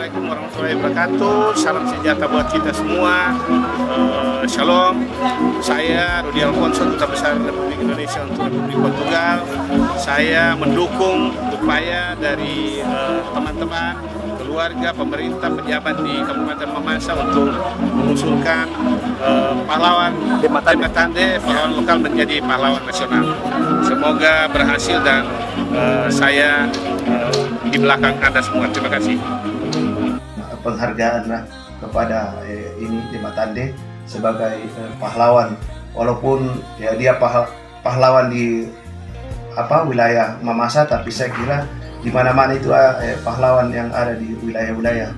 Assalamualaikum warahmatullahi wabarakatuh. Salam sejahtera buat kita semua. Shalom. Saya Rudi Alfonso, Duta Besar Republik Indonesia untuk Republik Portugal. Saya mendukung upaya dari teman-teman, keluarga, pemerintah, pejabat di Kabupaten Mamasa untuk mengusulkan pahlawan Dematande, pahlawan lokal menjadi pahlawan nasional. Semoga berhasil dan saya di belakang Anda semua. Terima kasih. Penghargaan kepada ini Dematande sebagai pahlawan, walaupun ya dia pahlawan di wilayah Mamasa, tapi saya kira di mana-mana itu pahlawan yang ada di wilayah-wilayah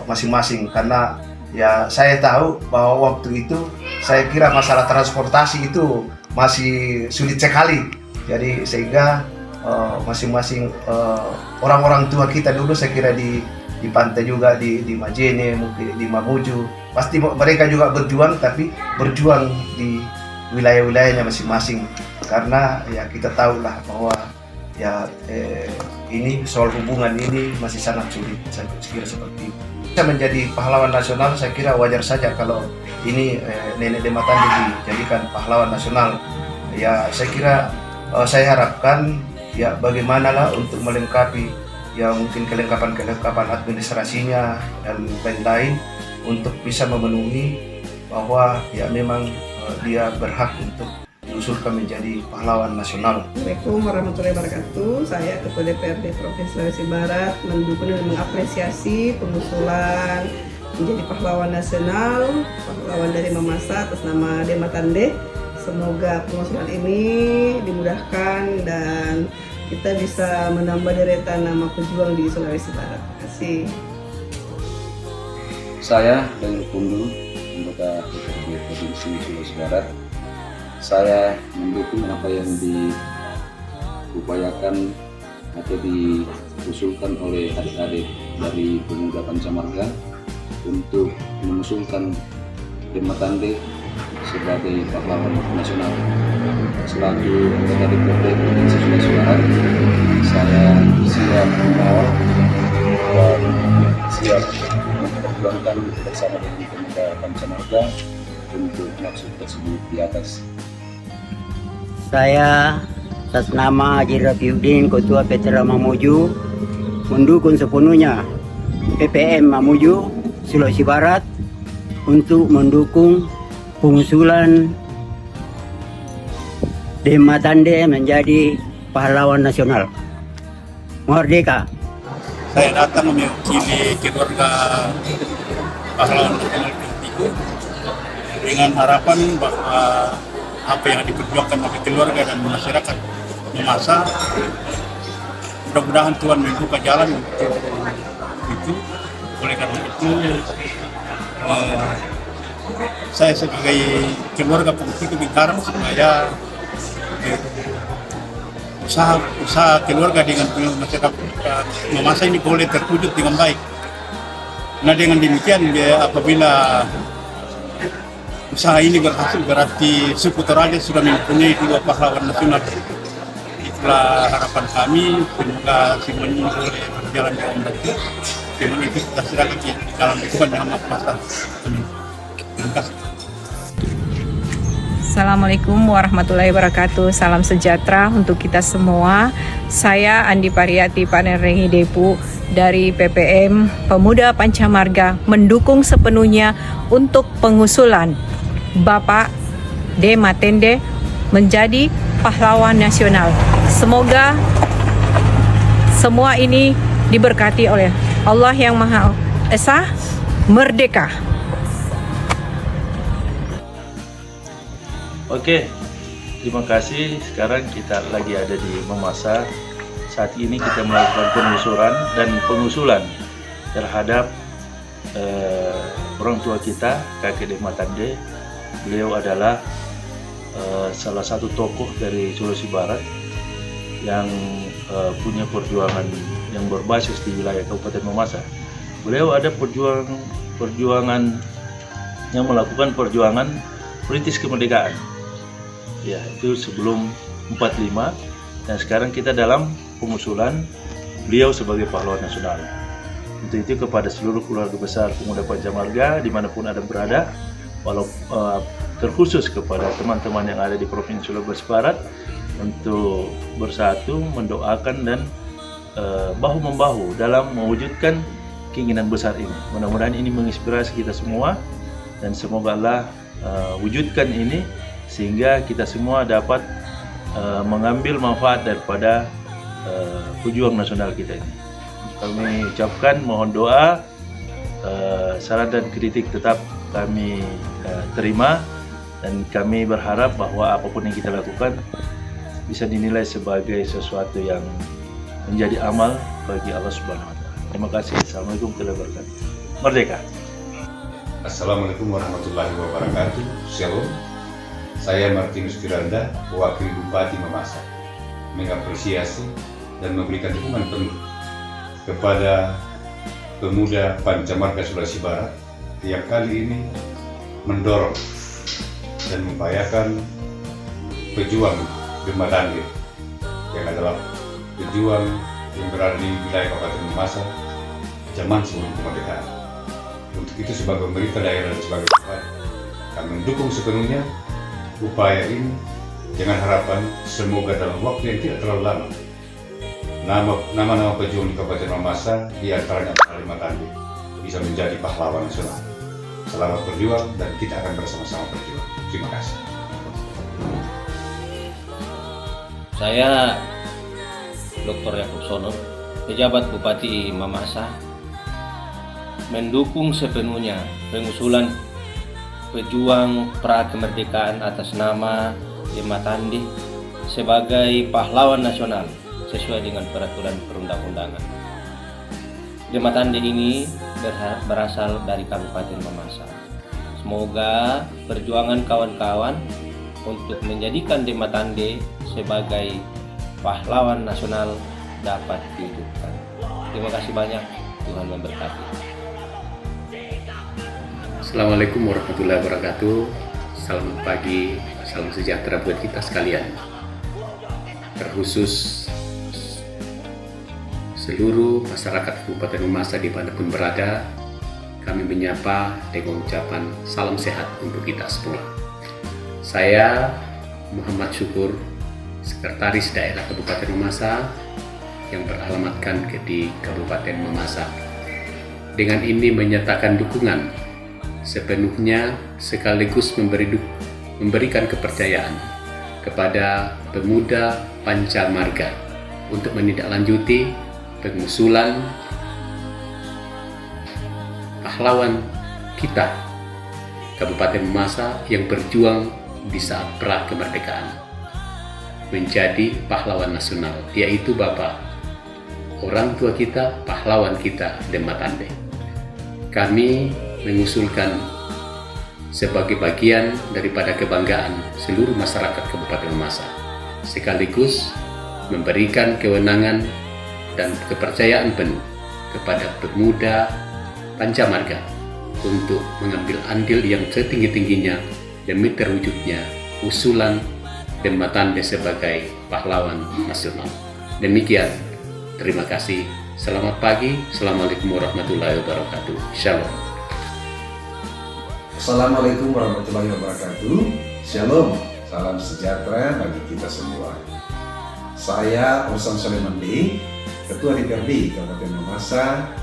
masing-masing, karena ya saya tahu bahwa waktu itu saya kira masalah transportasi itu masih sulit sekali, jadi sehingga masing-masing orang-orang tua kita dulu saya kira di pantai juga di Majene, mungkin di Mamuju, pasti mereka juga berjuang, tapi berjuang di wilayah-wilayahnya masing-masing, karena ya kita tahulah bahwa ya ini soal hubungan ini masih sangat sulit. Saya kira seperti itu. Bisa menjadi pahlawan nasional, saya kira wajar saja kalau ini Nenek Dematande dijadikan pahlawan nasional. Ya saya kira saya harapkan ya bagaimanalah untuk melengkapi ya mungkin kelengkapan administrasinya dan lain-lain untuk bisa memenuhi bahwa ya memang dia berhak untuk diusulkan menjadi pahlawan nasional. Assalamualaikum warahmatullahi wabarakatuh. Saya Ketua DPRD Provinsi Sulawesi Barat mendukung dan mengapresiasi pengusulan menjadi pahlawan nasional, pahlawan dari Mamasa atas nama Dematande. Semoga pengusulan ini dimudahkan dan kita bisa menambah deretan nama pejuang di Sulawesi Barat. Terima kasih. Saya Daniel Kundu, anggota DPRD Provinsi Sulawesi Barat. Saya mendukung apa yang diupayakan atau diusulkan oleh adik-adik dari Pemuda Pancamarga untuk mengusulkan Dematande sebagai pahlawan nasional. Selaku anggota DPRD Provinsi Sulawesi Barat, saya siap mengawal dan siap memperjuangkan bersama dengan Pemuda Pancamarga untuk maksud tersebut di atas. Saya atas nama Haji Rafiuddin, Ketua Veteran Mamuju, mendukung sepenuhnya PPM Mamuju Sulawesi Barat untuk mendukung pengusulan Dematande menjadi pahlawan nasional. Merdeka! Saya datang mewakili keluarga pahlawan nasional itu dengan harapan bahwa apa yang diperjuangkan oleh keluarga dan masyarakat Mamasa, mudah-mudahan Tuhan membuka jalan untuk itu. Oleh karena itu, saya sebagai keluarga politik mengharap supaya usaha keluarga dengan masyarakat Mamasa ini boleh terwujud dengan baik. Nah dengan demikian apabila usaha ini berhasil, berarti suku Toraja sudah mempunyai 2 pahlawan nasional. Itulah harapan kami, semoga semuanya boleh berjalan dengan baik. Dengan itu kita serahkan di dalam Tuhan yang Maha Kuasa. Terima kasih. Assalamualaikum warahmatullahi wabarakatuh. Salam sejahtera untuk kita semua. Saya Andi Pariyati Panerengi Depu dari PPM Pemuda Pancamarga mendukung sepenuhnya untuk pengusulan Bapak Dematande menjadi pahlawan nasional. Semoga semua ini diberkati oleh Allah yang Maha Esa. Merdeka! Oke, terima kasih. Sekarang kita lagi ada di Mamasa. Saat ini kita melakukan pengusulan terhadap orang tua kita, kakek Dematande. Beliau adalah salah satu tokoh dari Sulawesi Barat yang punya perjuangan yang berbasis di wilayah Kabupaten Mamasa. Beliau ada perjuangan yang melakukan perjuangan perintis kemerdekaan. Ya, itu sebelum 45, dan sekarang kita dalam pengusulan beliau sebagai pahlawan nasional. Untuk itu kepada seluruh keluarga besar Pemuda Pancamarga dimanapun Anda berada, walau terkhusus kepada teman-teman yang ada di Provinsi Sulawesi Barat, untuk bersatu mendoakan dan bahu-membahu dalam mewujudkan keinginan besar ini. Mudah-mudahan ini menginspirasi kita semua, dan semoga Allah wujudkan ini sehingga kita semua dapat mengambil manfaat daripada pejuang nasional kita ini. Kami ucapkan mohon doa, saran dan kritik tetap kami terima, dan kami berharap bahwa apapun yang kita lakukan bisa dinilai sebagai sesuatu yang menjadi amal bagi Allah Subhanahu wa Ta'ala. Terima kasih. Assalamualaikum warahmatullahi wabarakatuh. Merdeka. Assalamualaikum warahmatullahi wabarakatuh. Shalom. Saya Martinus Firanda, Wakil Bupati Mamasa, mengapresiasi dan memberikan dukungan penuh kepada Pemuda Pancamarga Sulawesi Barat yang kali ini mendorong dan mengupayakan pejuang Demma Tande yang adalah pejuang yang berada di wilayah Kabupaten Mamasa zaman sebelum kemerdekaan. Untuk itu sebagai pemerintah daerah dan sebagai bupati, kami mendukung sepenuhnya upaya ini dengan harapan semoga dalam waktu yang tidak terlalu lama nama-nama pejuang di Kabupaten Mamasa, di antaranya Demma Tande, bisa menjadi pahlawan nasional. Selamat berjuang dan kita akan bersama-sama berjuang. Terima kasih. Saya Dr. Yakub Sono, pejabat Bupati Mamasa, mendukung sepenuhnya pengusulan pejuang pra kemerdekaan atas nama Demma Tande sebagai pahlawan nasional sesuai dengan peraturan perundang-undangan. Demma Tande ini berasal dari Kabupaten Mamasa. Semoga perjuangan kawan-kawan untuk menjadikan Demma Tande sebagai pahlawan nasional dapat diwujudkan. Terima kasih banyak. Tuhan memberkati. Assalamualaikum warahmatullahi wabarakatuh. Selamat pagi, salam sejahtera buat kita sekalian. Terkhusus seluruh masyarakat Kabupaten Mamasa dimanapun berada, kami menyapa dengan ucapan salam sehat untuk kita semua. Saya Muhammad Syukur, Sekretaris Daerah Kabupaten Mamasa yang beralamatkan di Kabupaten Mamasa. Dengan ini menyatakan dukungan sepenuhnya sekaligus memberikan kepercayaan kepada Pemuda Pancamarga untuk menindaklanjuti pengusulan pahlawan kita Kabupaten Mamasa yang berjuang di saat pra kemerdekaan menjadi pahlawan nasional, yaitu Bapak orang tua kita, pahlawan kita Demma Tande. Kami mengusulkan sebagai bagian daripada kebanggaan seluruh masyarakat Kabupaten Mamasa, sekaligus memberikan kewenangan dan kepercayaan penuh kepada Pemuda Pancamarga untuk mengambil andil yang setinggi-tingginya demi terwujudnya usulan Demma Tande sebagai pahlawan nasional. Demikian, terima kasih. Selamat pagi. Assalamualaikum warahmatullahi wabarakatuh. Shalom. Assalamualaikum warahmatullahi wabarakatuh. Shalom. Salam sejahtera bagi kita semua. Saya Osman Suleman B, Ketua DPRD Kabupaten Mamasa,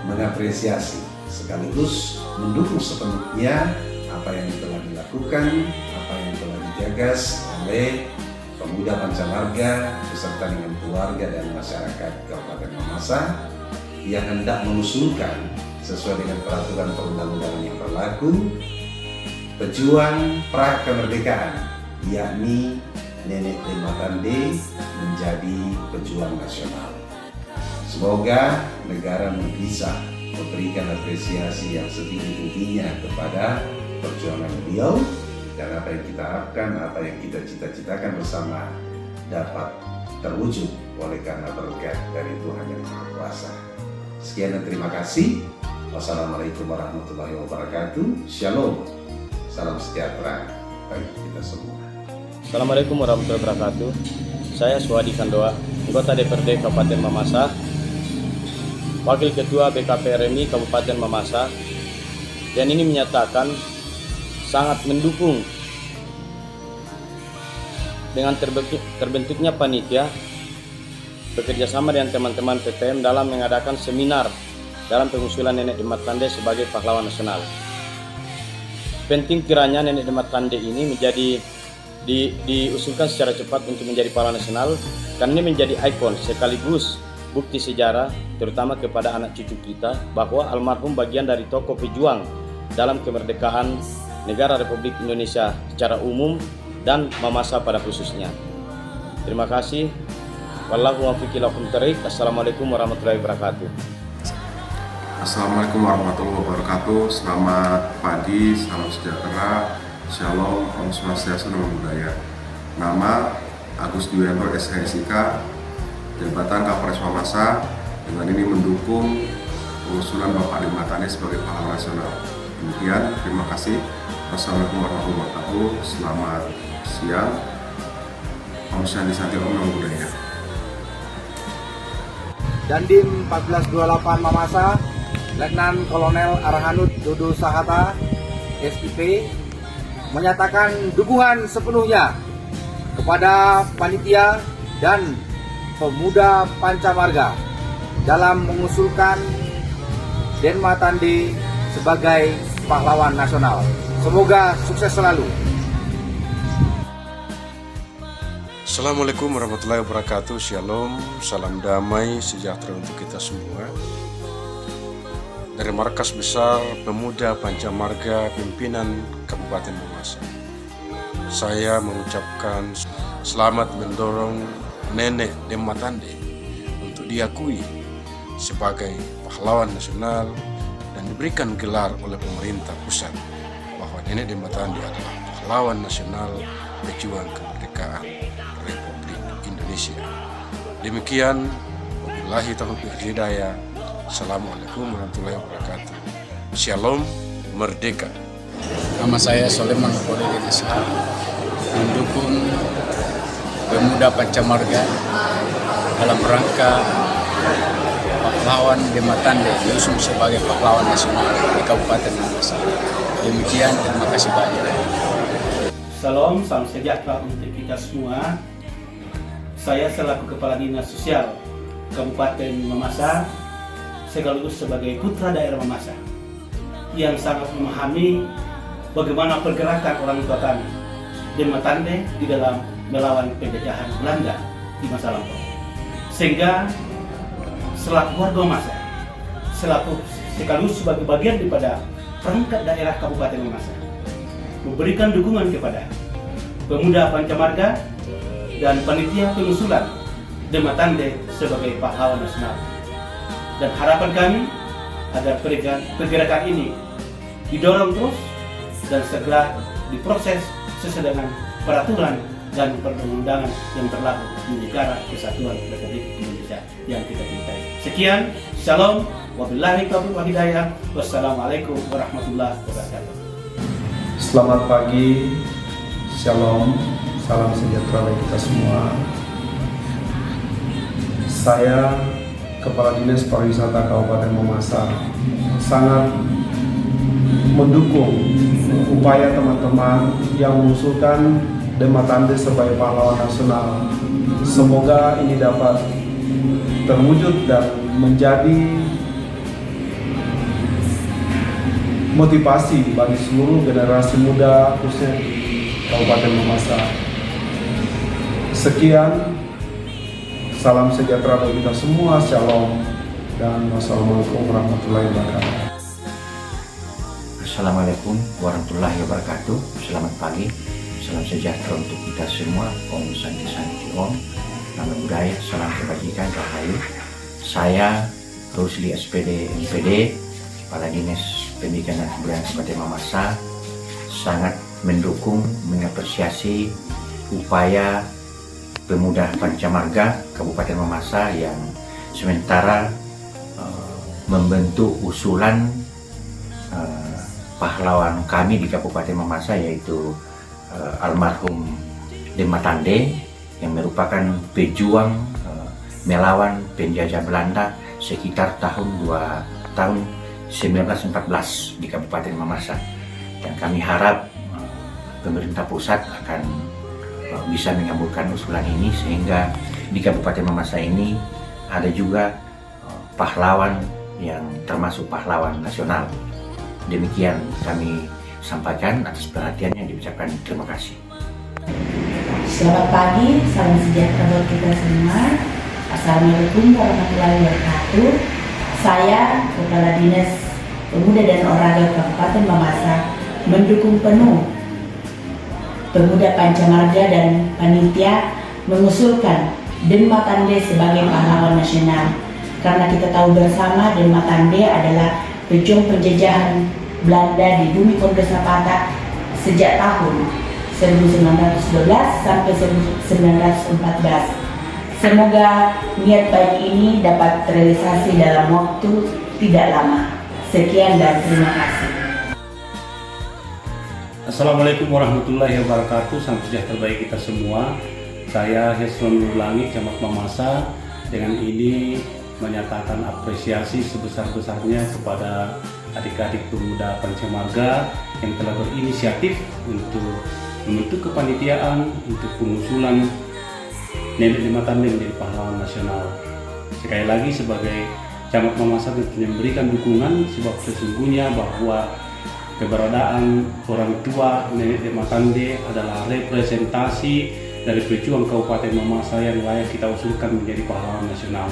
mengapresiasi sekaligus mendukung sepenuhnya apa yang telah dilakukan, apa yang telah digagas oleh Pemuda Pancamarga beserta dengan keluarga dan masyarakat Kabupaten Mamasa yang hendak mengusulkan sesuai dengan peraturan perundang-undangan yang berlaku pejuang pra kemerdekaan, yakni Nenek Demma Tande menjadi pejuang nasional. Semoga negara bisa memberikan apresiasi yang setinggi-tingginya kepada perjuangan beliau, dan apa yang kita harapkan, apa yang kita cita-citakan bersama dapat terwujud oleh karena berkat dari Tuhan Yang Maha Kuasa. Sekian dan terima kasih. Wassalamualaikum warahmatullahi wabarakatuh. Shalom. Salam sejahtera bagi kita semua. Assalamualaikum warahmatullahi wabarakatuh. Saya Suwadi Kandoa, anggota DPRD Kabupaten Mamasa, Wakil Ketua BKP RMI Kabupaten Mamasa, dan ini menyatakan sangat mendukung dengan terbentuknya panitia bekerjasama dengan teman-teman PPM dalam mengadakan seminar dalam pengusulan Nenek Demat Tande sebagai pahlawan nasional. Penting kiranya Nenek Demat Tande ini menjadi diusulkan secara cepat untuk menjadi pahlawan nasional, karena ini menjadi ikon sekaligus bukti sejarah terutama kepada anak cucu kita bahwa almarhum bagian dari tokoh pejuang dalam kemerdekaan negara Republik Indonesia secara umum dan Mamasa pada khususnya. Terima kasih. Wallahu muwaffiq ila aqwamit thoriq. Assalamualaikum warahmatullahi wabarakatuh. Assalamualaikum warahmatullahi wabarakatuh. Selamat pagi, salam sejahtera, shalom, om swastiastu, namo buddhaya. Nama Agus Dwianto SHSIK, jabatan Kapolres Mamasa, dengan ini mendukung pengusulan Bapak Demat Tande sebagai pahlawan nasional. Demikian, terima kasih. Wassalamualaikum warahmatullahi wabarakatuh. Selamat siang. Om Shanti Santi, om namo buddhaya. Dandim 1428 Mamasa, Letnan Kolonel Arhanut Dodo Sahata, SIP, menyatakan dukungan sepenuhnya kepada panitia dan pemuda Pancamarga dalam mengusulkan Demat Tande sebagai pahlawan nasional. Semoga sukses selalu. Assalamualaikum warahmatullahi wabarakatuh. Shalom, salam damai sejahtera untuk kita semua. Dari Markas Besar Pemuda Pancamarga Pimpinan Kabupaten Mamasa, saya mengucapkan selamat mendorong Nenek Demat Tande untuk diakui sebagai pahlawan nasional dan diberikan gelar oleh pemerintah pusat bahwa Nenek Demat Tande adalah pahlawan nasional pejuang kemerdekaan Republik Indonesia. Demikian, wabillahi taufiq wal hidayah. Assalamualaikum warahmatullahi wabarakatuh. Shalom, merdeka. Nama saya Soleman Kolilin Esa, mendukung pemuda Pancamarga dalam rangka pahlawan Demat Tande diusung sebagai pahlawan nasional di Kabupaten Mamasa. Demikian, terima kasih banyak. Salam sejahtera untuk kita semua. Saya selaku Kepala Dinas Sosial Kabupaten Mamasa, sekaligus sebagai putra daerah Mamasa yang sangat memahami bagaimana pergerakan orang tua kami Demat Tande di dalam melawan penjajahan Belanda di masa lampau, sehingga selaku warga Mamasa, sekaligus sebagai bagian daripada perangkat daerah Kabupaten Mamasa, memberikan dukungan kepada pemuda Pancamarga dan panitia pengusulan Demat Tande sebagai pahlawan nasional. Dan harapan kami agar pergerakan ini didorong terus dan segera diproses sesuai dengan peraturan dan perundang-undangan yang berlaku di negara Kesatuan Republik Indonesia yang kita cintai. Sekian, shalom, wabillahi taufiq wal hidayah. Wassalamualaikum warahmatullahi wabarakatuh. Selamat pagi, shalom, salam sejahtera bagi kita semua. Saya Kepala Dinas Pariwisata Kabupaten Mamasa sangat mendukung upaya teman-teman yang mengusulkan Demat Tande sebagai pahlawan nasional. Semoga ini dapat terwujud dan menjadi motivasi bagi seluruh generasi muda khususnya Kabupaten Mamasa. Sekian, salam sejahtera bagi kita semua, shalom, dan wassalamualaikum warahmatullahi wabarakatuh. Assalamualaikum warahmatullahi wabarakatuh. Selamat pagi, salam sejahtera untuk kita semua. Om Shanti Santi Om, namo buddhaya, salam kebajikan, rahayu. Saya Rusli SPD MPD, Kepala Dinas Pendidikan dan Kebudayaan Kabupaten Mamasa, sangat mendukung, mengapresiasi upaya pemuda Pancamarga Kabupaten Mamasa yang sementara membentuk usulan pahlawan kami di Kabupaten Mamasa, yaitu almarhum Demat Tande yang merupakan pejuang melawan penjajah Belanda sekitar tahun 1914 di Kabupaten Mamasa, dan kami harap pemerintah pusat akan bisa mengabulkan usulan ini sehingga di Kabupaten Mamasa ini ada juga pahlawan yang termasuk pahlawan nasional. Demikian kami sampaikan, atas perhatiannya diucapkan terima kasih. Selamat pagi, salam sejahtera buat kita semua. Assalamualaikum warahmatullahi wabarakatuh. Saya Kepala Dinas Pemuda dan Olahraga Kabupaten Mamasa mendukung penuh Pemuda Pancamarga dan panitia mengusulkan Den Matande sebagai pahlawan nasional, karena kita tahu bersama Den Matande adalah pejuang penjajahan Belanda di bumi Kondosapata sejak tahun 1912 sampai 1914. Semoga niat baik ini dapat terrealisasi dalam waktu tidak lama. Sekian dan terima kasih. Assalamualaikum warahmatullahi wabarakatuh. Salam sejahtera bagi kita semua. Saya Heslon Nurlangi, Camat Mamasa, dengan ini menyatakan apresiasi sebesar-besarnya kepada adik-adik pemuda Pancamarga yang telah berinisiatif untuk membentuk kepanitiaan untuk pengusulan Nenek Matande menjadi pahlawan nasional. Sekali lagi sebagai Camat Mamasa tentunya memberikan dukungan, sebab sesungguhnya bahwa keberadaan orang tua Nenek Matande adalah representasi dari pejuang Kabupaten Mamasa yang layak kita usulkan menjadi pahlawan nasional.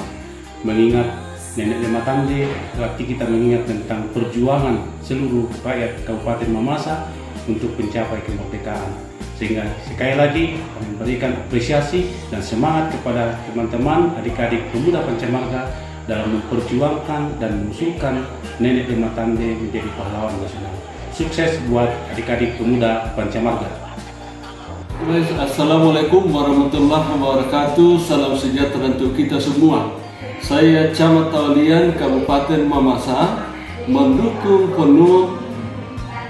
Mengingat Nenek Matande berarti kita mengingat tentang perjuangan seluruh rakyat Kabupaten Mamasa untuk mencapai kemerdekaan. Sehingga sekali lagi kami memberikan apresiasi dan semangat kepada teman-teman adik-adik pemuda Pancamarga dalam memperjuangkan dan mengusulkan Nenek Matande menjadi pahlawan nasional. Sukses buat adik-adik pemuda Pancamarga. Assalamualaikum warahmatullahi wabarakatuh. Salam sejahtera untuk kita semua. Saya Camat Taulian Kabupaten Mamasa mendukung penuh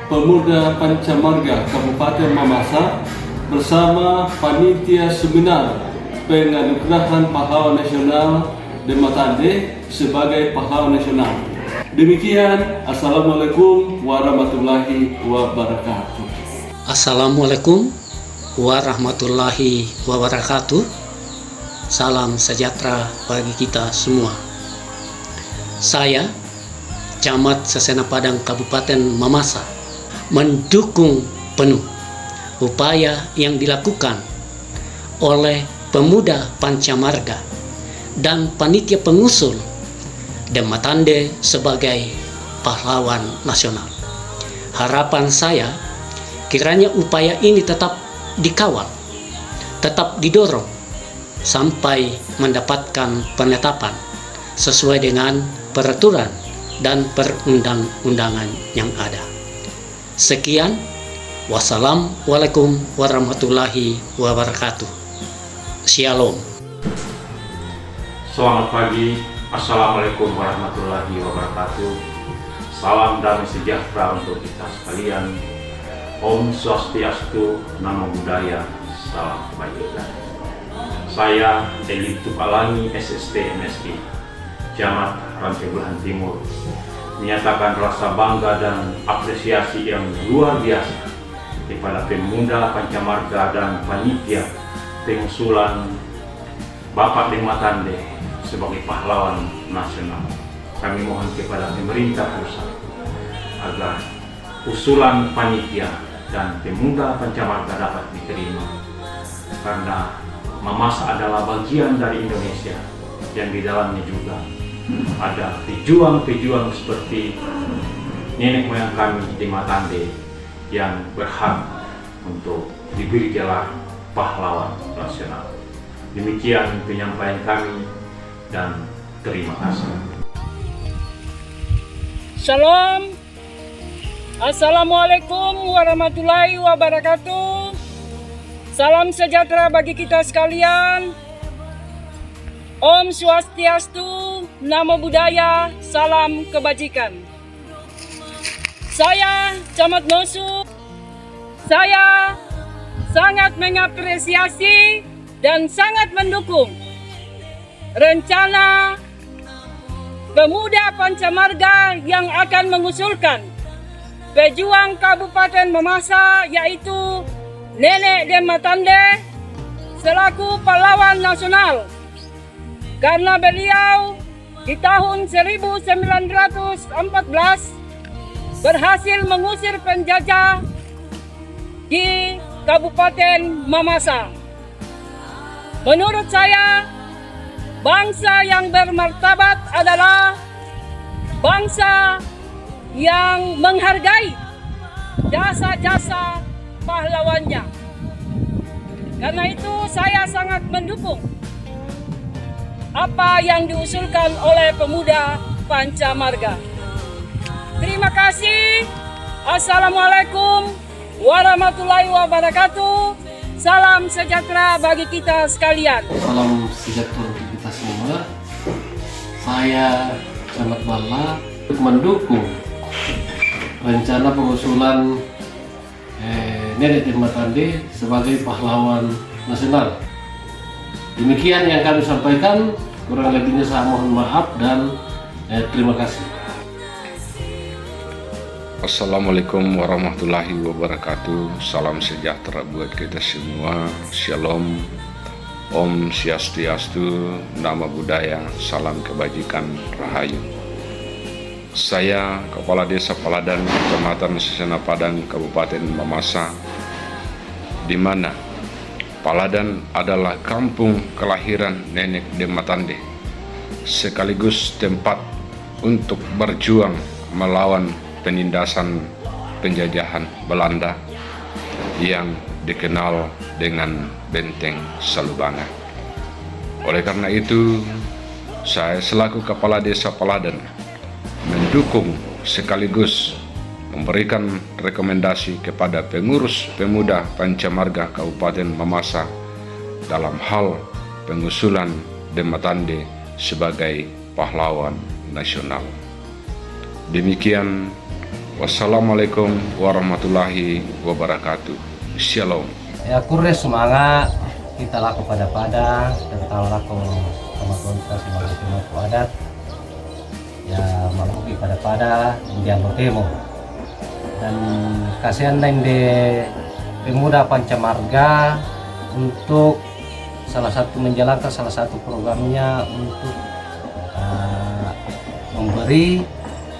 Pemuda Pancamarga Kabupaten Mamasa bersama panitia seminar penganugerahan pahlawan nasional Den Matande sebagai pahlawan nasional. Demikian, Assalamualaikum warahmatullahi wabarakatuh. Assalamualaikum warahmatullahi wabarakatuh. Salam sejahtera bagi kita semua. Saya Camat Sesena Padang Kabupaten Mamasa mendukung penuh upaya yang dilakukan oleh pemuda Pancamarga dan panitia pengusul Den Matande sebagai pahlawan nasional. Harapan saya kiranya upaya ini tetap dikawal, tetap didorong sampai mendapatkan penetapan sesuai dengan peraturan dan perundang-undangan yang ada. Sekian, wassalamualaikum warahmatullahi wabarakatuh. Shalom. Selamat pagi, assalamualaikum warahmatullahi wabarakatuh. Salam damai sejahtera untuk kita sekalian. Om Swastiastu, Namo Buddhaya, salam kebajikan. Saya Eli Tukalangi, SST MSI, Camat Rantai Belahan Timur, menyatakan rasa bangga dan apresiasi yang luar biasa kepada pemuda Pancamarga dan panitia pengusulan Bapak Den Matande sebagai pahlawan nasional. Kami mohon kepada pemerintah pusat agar usulan panitia dan pemuda Pancamarga dapat diterima, karena Mamasa adalah bagian dari Indonesia yang di dalamnya juga ada pejuang-pejuang seperti nenek moyang kami di Matande yang berhak untuk diberi gelar pahlawan nasional. Demikian penyampaian kami dan terima kasih. Shalom. Assalamualaikum warahmatullahi wabarakatuh. Salam sejahtera bagi kita sekalian. Om Swastiastu, Namo Buddhaya, salam kebajikan. Saya Camat Nosu. Saya sangat mengapresiasi dan sangat mendukung rencana pemuda Pancamarga yang akan mengusulkan pejuang Kabupaten Mamasa yaitu Nenek Demma Tande selaku pahlawan nasional, karena beliau di tahun 1914 berhasil mengusir penjajah di Kabupaten Mamasa. Menurut saya, bangsa yang bermartabat adalah bangsa yang menghargai jasa-jasa pahlawannya. Karena itu saya sangat mendukung apa yang diusulkan oleh pemuda Pancamarga. Terima kasih. Assalamualaikum warahmatullahi wabarakatuh. Salam sejahtera bagi kita sekalian. Salam sejahtera bagi kita semua. Saya Camat Balla mendukung rencana pengusulan Nenek Demma Tande sebagai pahlawan nasional. Demikian yang kami sampaikan, kurang lebihnya saya mohon maaf dan terima kasih. Assalamualaikum warahmatullahi wabarakatuh. Salam sejahtera buat kita semua. Shalom, Om Swastiastu, Nama Budaya, Salam Kebajikan, Rahayu. Saya Kepala Desa Paladan, Kecamatan Sesena Padang, Kabupaten Mamasa, di mana Paladan adalah kampung kelahiran Nenek Demma Tande, sekaligus tempat untuk berjuang melawan penindasan penjajahan Belanda yang dikenal dengan Benteng Salubanga. Oleh karena itu, saya selaku Kepala Desa Paladan mendukung sekaligus memberikan rekomendasi kepada pengurus pemuda Pancamarga Kabupaten Mamasa dalam hal pengusulan Demma Tande sebagai pahlawan nasional. Demikian, wassalamualaikum warahmatullahi wabarakatuh. Shalom. Ya kurre semangat kita laku pada tentang laku kemajuan kita sebagai pemangku adat. Ya maluki pada kemudian bertemu. Dan kasihan di pemuda Pancamarga untuk menjalankan salah satu programnya untuk memberi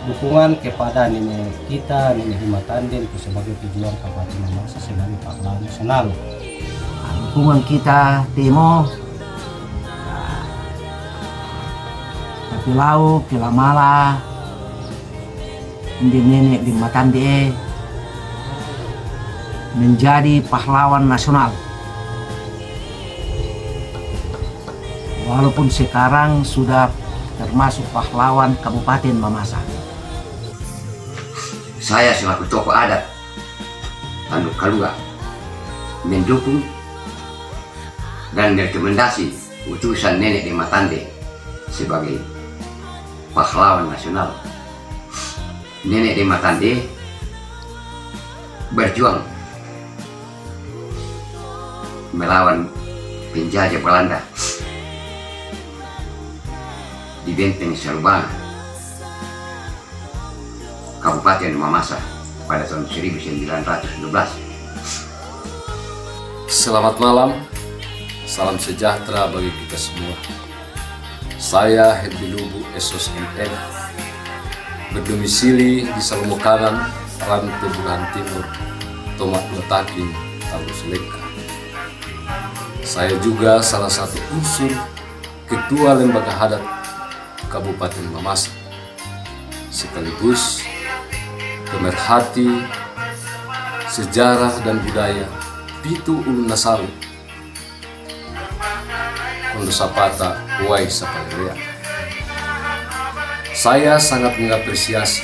dukungan kepada nenek kita, Nenek Demma Tande itu sebagai pejuang Kabupaten Mamasa sebagai pahlawan nasional. Dukungan kita Timo, Pilau, Pilamala, Nenek Demma Tande menjadi pahlawan nasional. Walaupun sekarang sudah termasuk pahlawan Kabupaten Mamasa. Saya selaku tokoh adat Tanduk Kalua mendukung dan rekomendasi utusan Nenek Demma Tande sebagai pahlawan nasional. Nenek Demma Tande berjuang melawan penjajah Belanda di Benteng Salubanga, Kabupaten Mamasa pada tahun 1912. Selamat malam, salam sejahtera bagi kita semua. Saya Hendy Lubu Esos MM, berdomisili di Salmokanan, Rantai Bulahan Timur, Tomat Letaking, Talu Seleka. Saya juga salah satu unsur Ketua Lembaga Adat Kabupaten Mamasa, sekaligus pemerhati sejarah dan budaya Pitu Ulun Nasaru, Kondosapata Wai Sapalea. Saya sangat mengapresiasi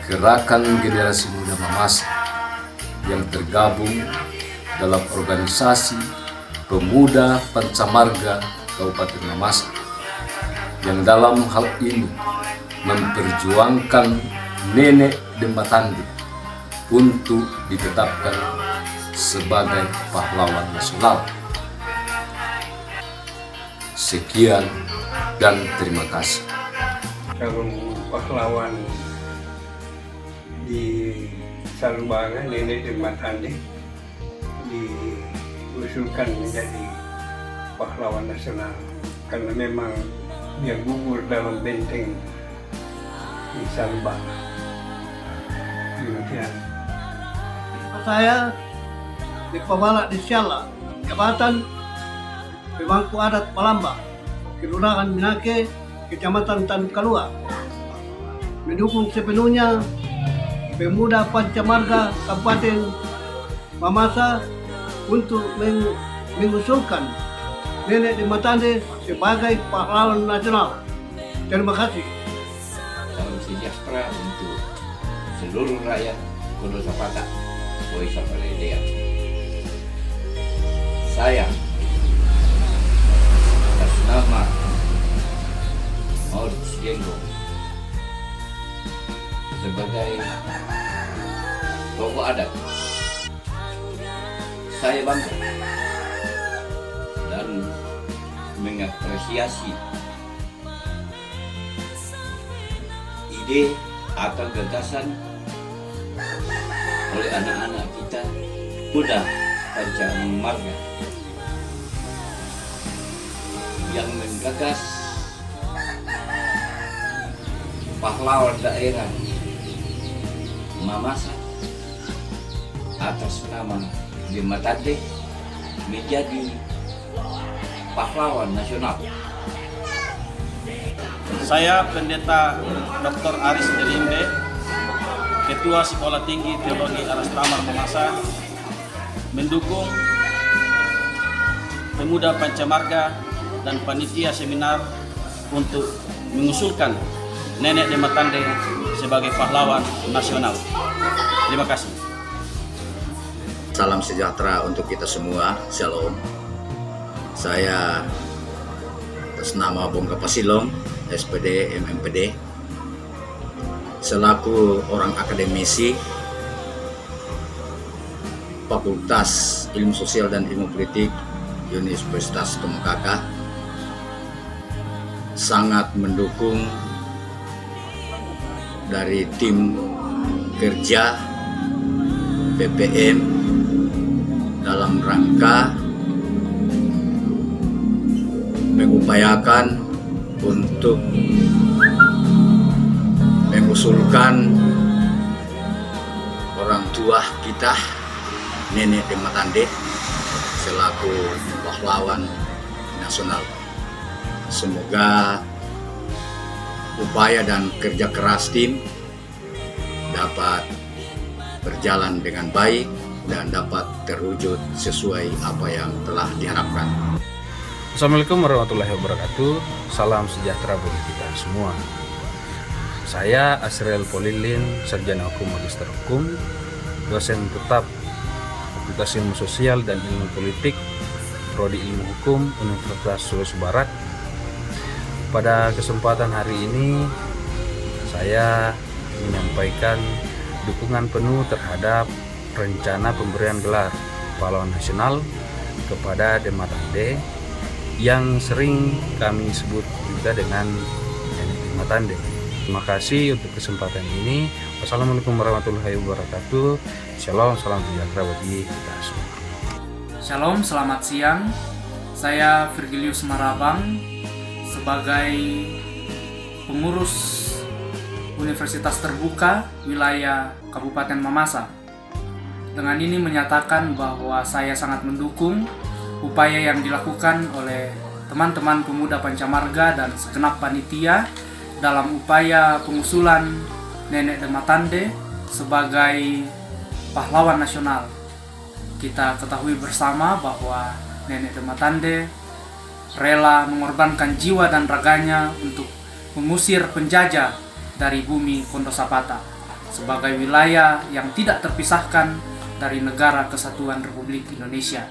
gerakan generasi muda Mamasa yang tergabung dalam organisasi Pemuda Pancamarga Kabupaten Mamasa, yang dalam hal ini memperjuangkan Nenek Demma Tande untuk ditetapkan sebagai pahlawan nasional. Sekian dan terima kasih. kaum pahlawan di Salubanga, Nenek de Matande, diusulkan menjadi pahlawan nasional karena memang dia gugur dalam benteng di Salubanga. Demikian. Saya di Pabala di Siala, Jabatan Pemangku Adat Palamba, Kelurahan Minake, Kecamatan Tankalua, mendukung sepenuhnya Pemuda Pancamarga Kabupaten Mamasa untuk mengusulkan Nenek de Matande sebagai pahlawan nasional. Terima kasih. Salam sejahtera untuk seluruh rakyat Kondo Zapata, Boisa Palelea. Saya atas nama Maurits Genggo sebagai tokoh adat, saya bangga dan mengapresiasi ide atau gagasan oleh anak-anak kita muda Pancamarga yang menggagas pahlawan daerah Mamasa atas nama de Matande menjadi pahlawan nasional. Saya Pendeta Dr. Aris Delimbe, Ketua Sekolah Tinggi Teologi Aras Tamar Mamasa, mendukung Pemuda Pancamarga dan panitia seminar untuk mengusulkan Nenek de Matande sebagai pahlawan nasional. Terima kasih. Salam sejahtera untuk kita semua. Shalom. Saya atas nama Bongka Pasilong, SPD, MMPD, selaku orang akademisi Fakultas Ilmu Sosial dan Ilmu Politik Universitas Tomohon, sangat mendukung dari tim kerja PPM dalam rangka mengupayakan untuk mengusulkan orang tua kita Nenek de Matande selaku pahlawan nasional. Semoga upaya dan kerja keras tim dapat berjalan dengan baik dan dapat terwujud sesuai apa yang telah diharapkan. Assalamualaikum warahmatullahi wabarakatuh. Salam sejahtera bagi kita semua. Saya Asriel Polilin, Sarjana Hukum Magister Hukum, dosen tetap Fakultas Ilmu Sosial dan Ilmu Politik, Prodi Ilmu Hukum Universitas Sulawesi Barat. Pada kesempatan hari ini saya menyampaikan dukungan penuh terhadap rencana pemberian gelar pahlawan nasional kepada de Matande yang sering kami sebut juga dengan Nenek de Matande. Terima kasih untuk kesempatan ini. Wassalamualaikum warahmatullahi wabarakatuh. Shalom, salam sejahtera bagi kita semua. Shalom, selamat siang. Saya Virgilius Marabang sebagai pengurus Universitas Terbuka wilayah Kabupaten Mamasa. Dengan ini menyatakan bahwa saya sangat mendukung upaya yang dilakukan oleh teman-teman pemuda Pancamarga dan segenap panitia dalam upaya pengusulan Nenek de Matande sebagai pahlawan nasional. Kita ketahui bersama bahwa Nenek de Matande rela mengorbankan jiwa dan raganya untuk mengusir penjajah dari bumi Kondo Zapata sebagai wilayah yang tidak terpisahkan dari Negara Kesatuan Republik Indonesia.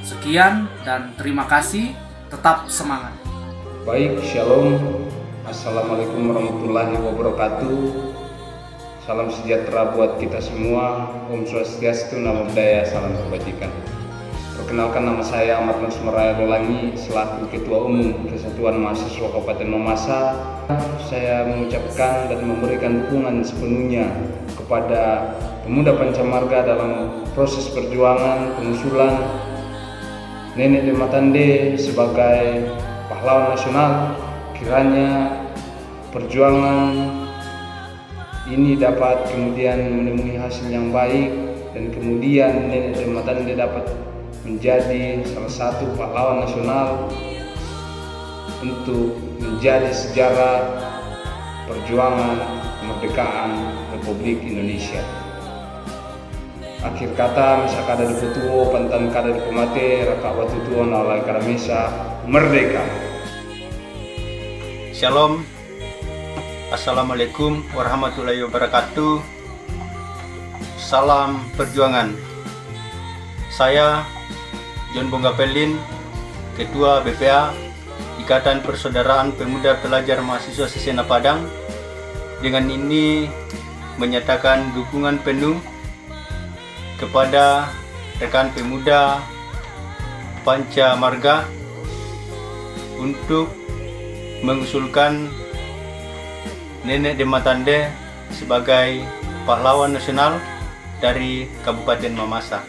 Sekian dan terima kasih, tetap semangat. Baik, shalom. Assalamualaikum warahmatullahi wabarakatuh. Salam sejahtera buat kita semua. Om Swastiastu, Namo Buddhaya, salam kebajikan. Perkenalkan, nama saya Ahmad Nusmara Rolangi selaku Ketua Umum Kesatuan Mahasiswa Kabupaten Mamasa. Saya mengucapkan dan memberikan dukungan sepenuhnya kepada pemuda Pancamarga dalam proses perjuangan pengusulan Nenek Dematande sebagai pahlawan nasional. Kiranya perjuangan ini dapat kemudian menemui hasil yang baik dan kemudian Nenek Dematande dapat menjadi salah satu pahlawan nasional untuk menjadi sejarah perjuangan kemerdekaan Republik Indonesia. Akhir kata, masa kada di Putuo, pantan kada di Pemate, raka watutuo naulai karamesa, merdeka. Shalom. Assalamualaikum warahmatullahi wabarakatuh. Salam perjuangan. Saya John Bonggapelin, Ketua BPA Ikatan Persaudaraan Pemuda Pelajar Mahasiswa Sesena Padang, dengan ini menyatakan dukungan penuh kepada rekan pemuda Pancamarga untuk mengusulkan Nenek Dematande sebagai pahlawan nasional dari Kabupaten Mamasa.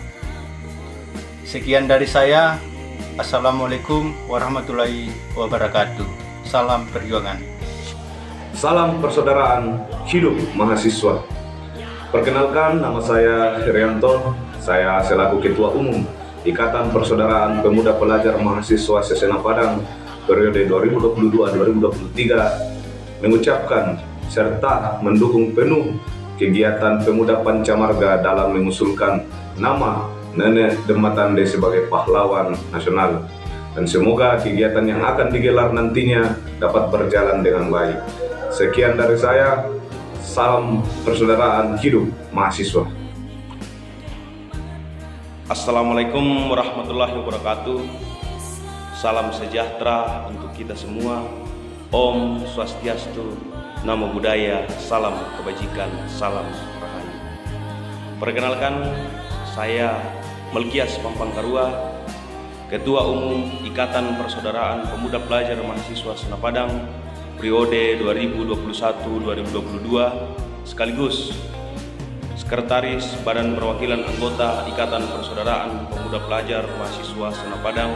Sekian dari saya. Assalamualaikum warahmatullahi wabarakatuh. Salam perjuangan. Salam persaudaraan hidup mahasiswa. Perkenalkan, nama saya Herianto. Saya selaku Ketua Umum Ikatan Persaudaraan Pemuda Pelajar Mahasiswa Sesena Padang periode 2022-2023 mengucapkan serta mendukung penuh kegiatan Pemuda Pancamarga dalam mengusulkan nama Nenek Dematande sebagai pahlawan nasional, dan semoga kegiatan yang akan digelar nantinya dapat berjalan dengan baik. Sekian dari saya. Salam persaudaraan hidup mahasiswa. Assalamualaikum warahmatullahi wabarakatuh. Salam sejahtera untuk kita semua. Om Swastiastu, Namo Buddhaya, salam kebajikan, salam rahayu. Perkenalkan, saya Melkias Pampangkarua, Ketua Umum Ikatan Persaudaraan Pemuda Pelajar Mahasiswa Sesena Padang periode 2021-2022, sekaligus Sekretaris Badan Perwakilan Anggota Ikatan Persaudaraan Pemuda Pelajar Mahasiswa Sesena Padang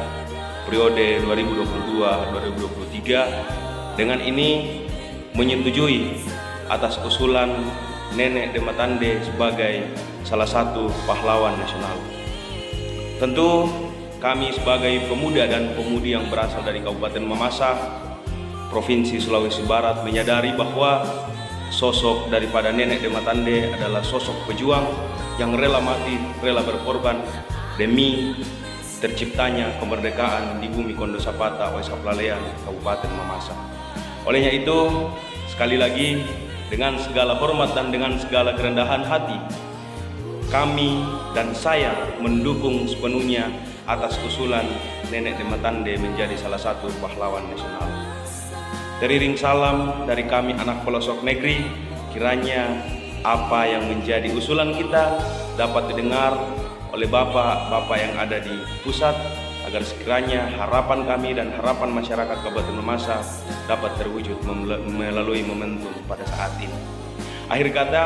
periode 2022-2023. Dengan ini menyetujui atas usulan Nenek Dematande sebagai salah satu pahlawan nasional. Tentu kami sebagai pemuda dan pemudi yang berasal dari Kabupaten Mamasa, Provinsi Sulawesi Barat, menyadari bahwa sosok daripada Nenek Dematande adalah sosok pejuang yang rela mati, rela berkorban demi terciptanya kemerdekaan di bumi Kondo Sapata, Waisa Plalean, Kabupaten Mamasa. Olehnya itu, sekali lagi dengan segala hormat dan dengan segala kerendahan hati, kami dan saya mendukung sepenuhnya atas usulan Nenek Dematande menjadi salah satu pahlawan nasional. Teriring salam dari kami anak pelosok negeri, kiranya apa yang menjadi usulan kita dapat didengar oleh bapak-bapak yang ada di pusat, agar sekiranya harapan kami dan harapan masyarakat Kabupaten Mamasa dapat terwujud melalui momentum pada saat ini. Akhir kata,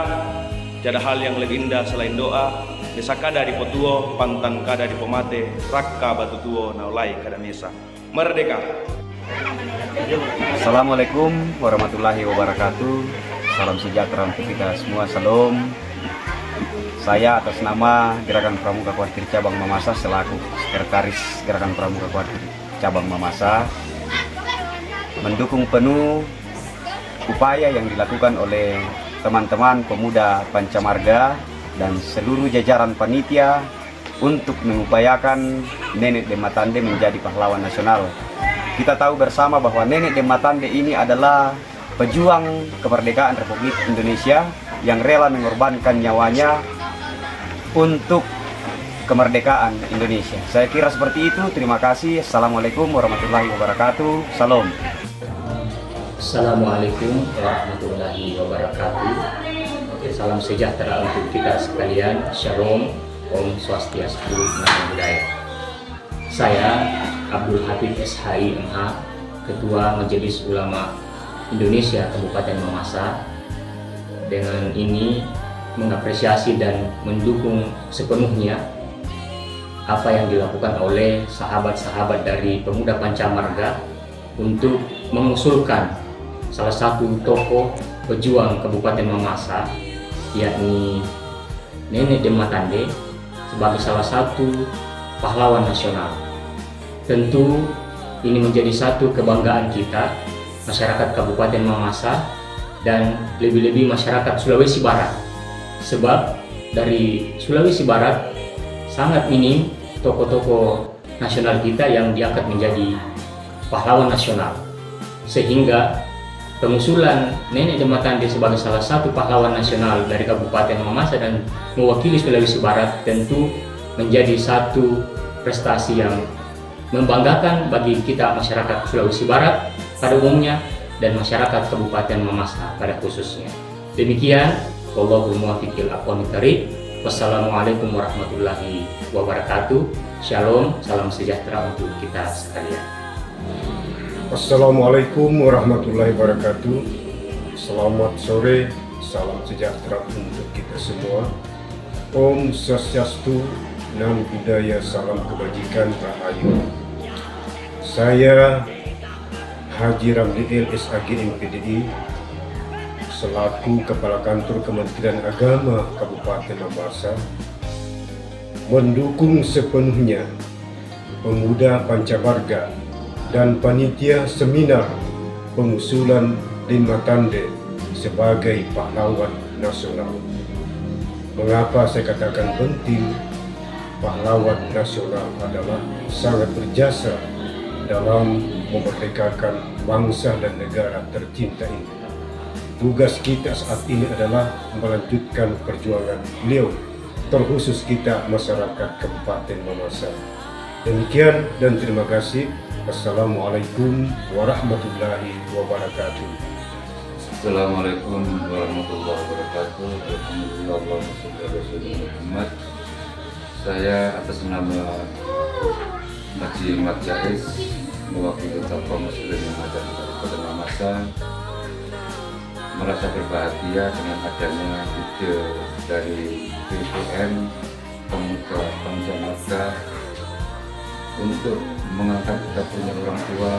tiada hal yang lebih indah selain doa. Desakada di Potuo, pantan kada di Pomate, rakka batu tuo naulai kada mesa. Merdeka. Assalamualaikum warahmatullahi wabarakatuh. Salam sejahtera untuk kita semua. Salam. Saya atas nama Gerakan Pramuka Kuartir Cabang Mamasa selaku Sekretaris Gerakan Pramuka Kuartir Cabang Mamasa mendukung penuh upaya yang dilakukan oleh teman-teman pemuda Pancamarga dan seluruh jajaran panitia untuk mengupayakan Nenek Dematande menjadi pahlawan nasional. Kita tahu bersama bahwa Nenek Dematande ini adalah pejuang kemerdekaan Republik Indonesia yang rela mengorbankan nyawanya untuk kemerdekaan Indonesia. Saya kira seperti itu. Terima kasih. Assalamualaikum warahmatullahi wabarakatuh. Salam. Assalamualaikum warahmatullahi wabarakatuh. Salam sejahtera untuk kita sekalian. Shalom. Om Swastiastu, Namo Buddhaya. Saya Abdul Habib SHI MH, Ketua Majelis Ulama Indonesia Kabupaten Mamasa, dengan ini mengapresiasi dan mendukung sepenuhnya apa yang dilakukan oleh sahabat-sahabat dari Pemuda Pancamarga untuk mengusulkan salah satu tokoh pejuang Kabupaten Mamasa, yakni Nenek Dematande, sebagai salah satu pahlawan nasional. Tentu ini menjadi satu kebanggaan kita, masyarakat Kabupaten Mamasa, dan lebih-lebih masyarakat Sulawesi Barat. Sebab dari Sulawesi Barat sangat minim tokoh-tokoh nasional kita yang diangkat menjadi pahlawan nasional. Sehingga pengusulan Nenek Dematande sebagai salah satu pahlawan nasional dari Kabupaten Mamasa dan mewakili Sulawesi Barat tentu menjadi satu prestasi yang membanggakan bagi kita masyarakat Sulawesi Barat pada umumnya dan masyarakat Kabupaten Mamasa pada khususnya. Demikian, wallahul muwaffiq ila aqwamit thoriq. Wassalamualaikum warahmatullahi wabarakatuh. Shalom, salam sejahtera untuk kita sekalian. Assalamualaikum warahmatullahi wabarakatuh. Selamat sore, salam sejahtera untuk kita semua. Om Swastiastu, Namo Buddhaya, salam kebajikan, rahayu. Saya Haji Ramli LSAG MPDI selaku Kepala Kantor Kementerian Agama Kabupaten Mamasa mendukung sepenuhnya Pemuda Pancamarga dan panitia seminar pengusulan Dematande sebagai pahlawan nasional. Mengapa saya katakan penting? Pahlawan nasional adalah sangat berjasa dalam memerdekakan bangsa dan negara tercinta ini. Tugas kita saat ini adalah melanjutkan perjuangan beliau, terkhusus kita masyarakat Kabupaten Mamasa. Demikian dan terima kasih. Assalamualaikum warahmatullahi wabarakatuh. Assalamualaikum warahmatullahi wabarakatuh. Alhamdulillah Muhammad. Saya atas nama Haji Mat Jais mewakili tokoh muslim yang ada di Kabupaten Mamasa merasa berbahagia dengan adanya ide dari BPM Pemuda Pancamarga untuk mengangkat kita punya orang tua,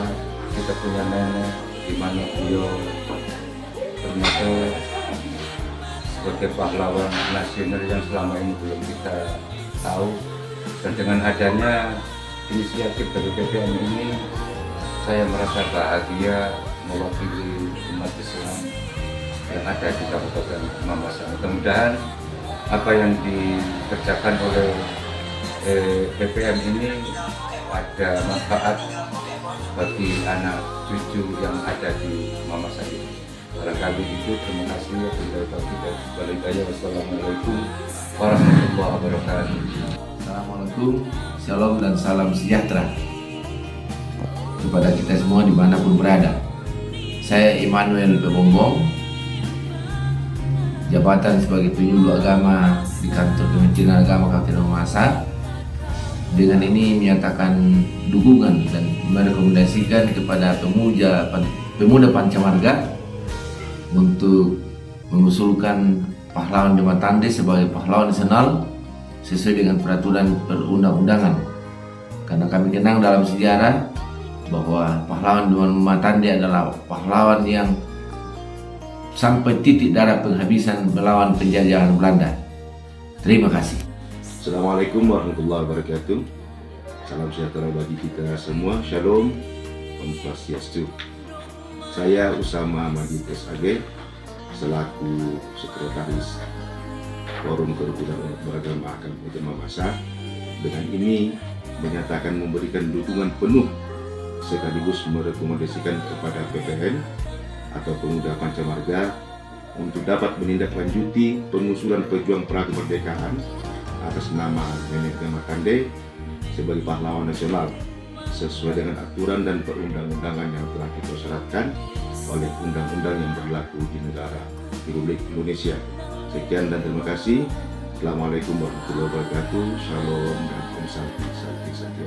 kita punya nenek, di mana beliau ternyata sebagai pahlawan nasional yang selama ini belum kita tahu. Dan dengan adanya inisiatif dari BPM ini, saya merasa bahagia mewakili umat Islam yang ada di Kabupaten Mamasa. Mudah-mudahan apa yang dikerjakan oleh BPM ini ada manfaat bagi anak cucu yang ada di Mamasa ini. Barangkali itu, terima kasih. Wassalamualaikum warahmatullahi wabarakatuh. Assalamualaikum, shalom dan salam sejahtera kepada kita semua dimanapun berada. Saya Immanuel Bebombong, jabatan sebagai penyuluh agama di kantor Kementerian Agama Kabupaten Mamasa. Dengan ini menyatakan dukungan dan merekomendasikan kepada pemuda Pancamarga untuk mengusulkan pahlawan Dematande sebagai pahlawan nasional sesuai dengan peraturan perundang-undangan. Karena kami kenang dalam sejarah bahwa pahlawan Dematande adalah pahlawan yang sampai titik darah penghabisan melawan penjajahan Belanda. Terima kasih. Assalamualaikum warahmatullahi wabarakatuh. Salam sejahtera bagi kita semua. Shalom, Om Swastiastu. Saya Usama Majid SAG selaku Sekretaris Forum Kerukunan Umat Beragama Kabupaten Mamasa. Dengan ini menyatakan memberikan dukungan penuh sekaligus merekomendasikan kepada PPN atau Pemuda Pancamarga untuk dapat menindaklanjuti pengusulan pejuang pra kemerdekaan atas nama Nenek Dematande sebagai pahlawan nasional sesuai dengan aturan dan perundang-undangan yang telah dipersyaratkan oleh undang-undang yang berlaku di negara Republik Indonesia. Sekian dan terima kasih. Assalamualaikum warahmatullahi wabarakatuh. Shalom dan Om Santi Santi Santi.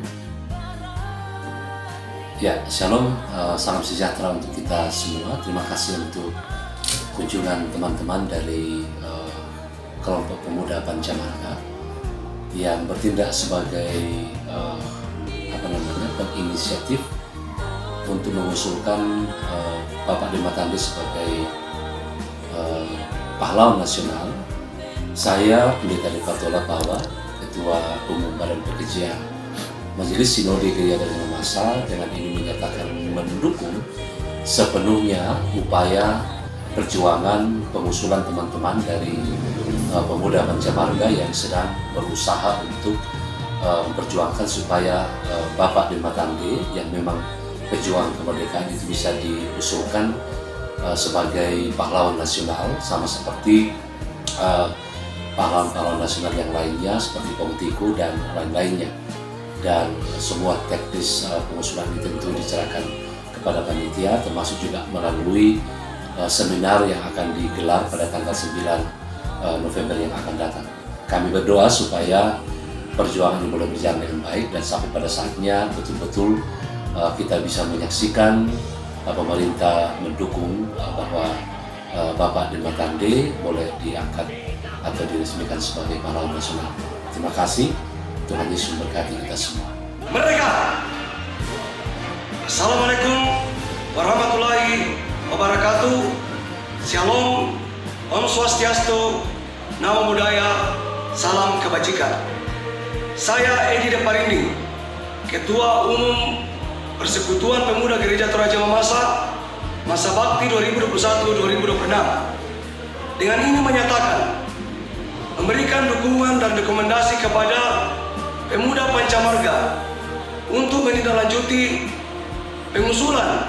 Ya, shalom, salam sejahtera untuk kita semua. Terima kasih untuk kunjungan teman-teman dari kelompok pemuda Pancamarga yang bertindak sebagai penginisiatif untuk mengusulkan Bapak Dematande sebagai pahlawan nasional. Saya Pendeta Dekatola Pawa, Ketua Umum Badan Pekerja Majelis Sinode Gereja Torajaya Mamasa, dengan ini menyatakan mendukung sepenuhnya upaya perjuangan pengusulan teman-teman dari pemuda Pancamarga yang sedang berusaha untuk memperjuangkan supaya Bapak Dematande yang memang pejuang kemerdekaan itu bisa diusulkan sebagai pahlawan nasional, sama seperti pahlawan-pahlawan nasional yang lainnya seperti Pong Tiku dan lain-lainnya. Dan semua teknis pengusulan itu tentu diserahkan kepada panitia, termasuk juga melalui seminar yang akan digelar pada tanggal 9 November yang akan datang. Kami berdoa supaya perjuangan ini boleh berjalan dengan baik dan sampai pada saatnya betul-betul kita bisa menyaksikan pemerintah mendukung bahwa Bapak Dematande boleh diangkat atau diresmikan sebagai pahlawan nasional. Terima kasih. Tuhan Yesus memberkati kita semua. Merdeka! Assalamualaikum warahmatullahi wabarakatuh. Shalom, Om Swastiastu, Namo Buddhaya, salam kebajikan. Saya Edi Deparindi, Ketua Umum Persekutuan Pemuda Gereja Torajaya Mamasa, masa bakti 2021-2026. Dengan ini menyatakan memberikan dukungan dan rekomendasi kepada Pemuda Pancamarga untuk menindaklanjuti pengusulan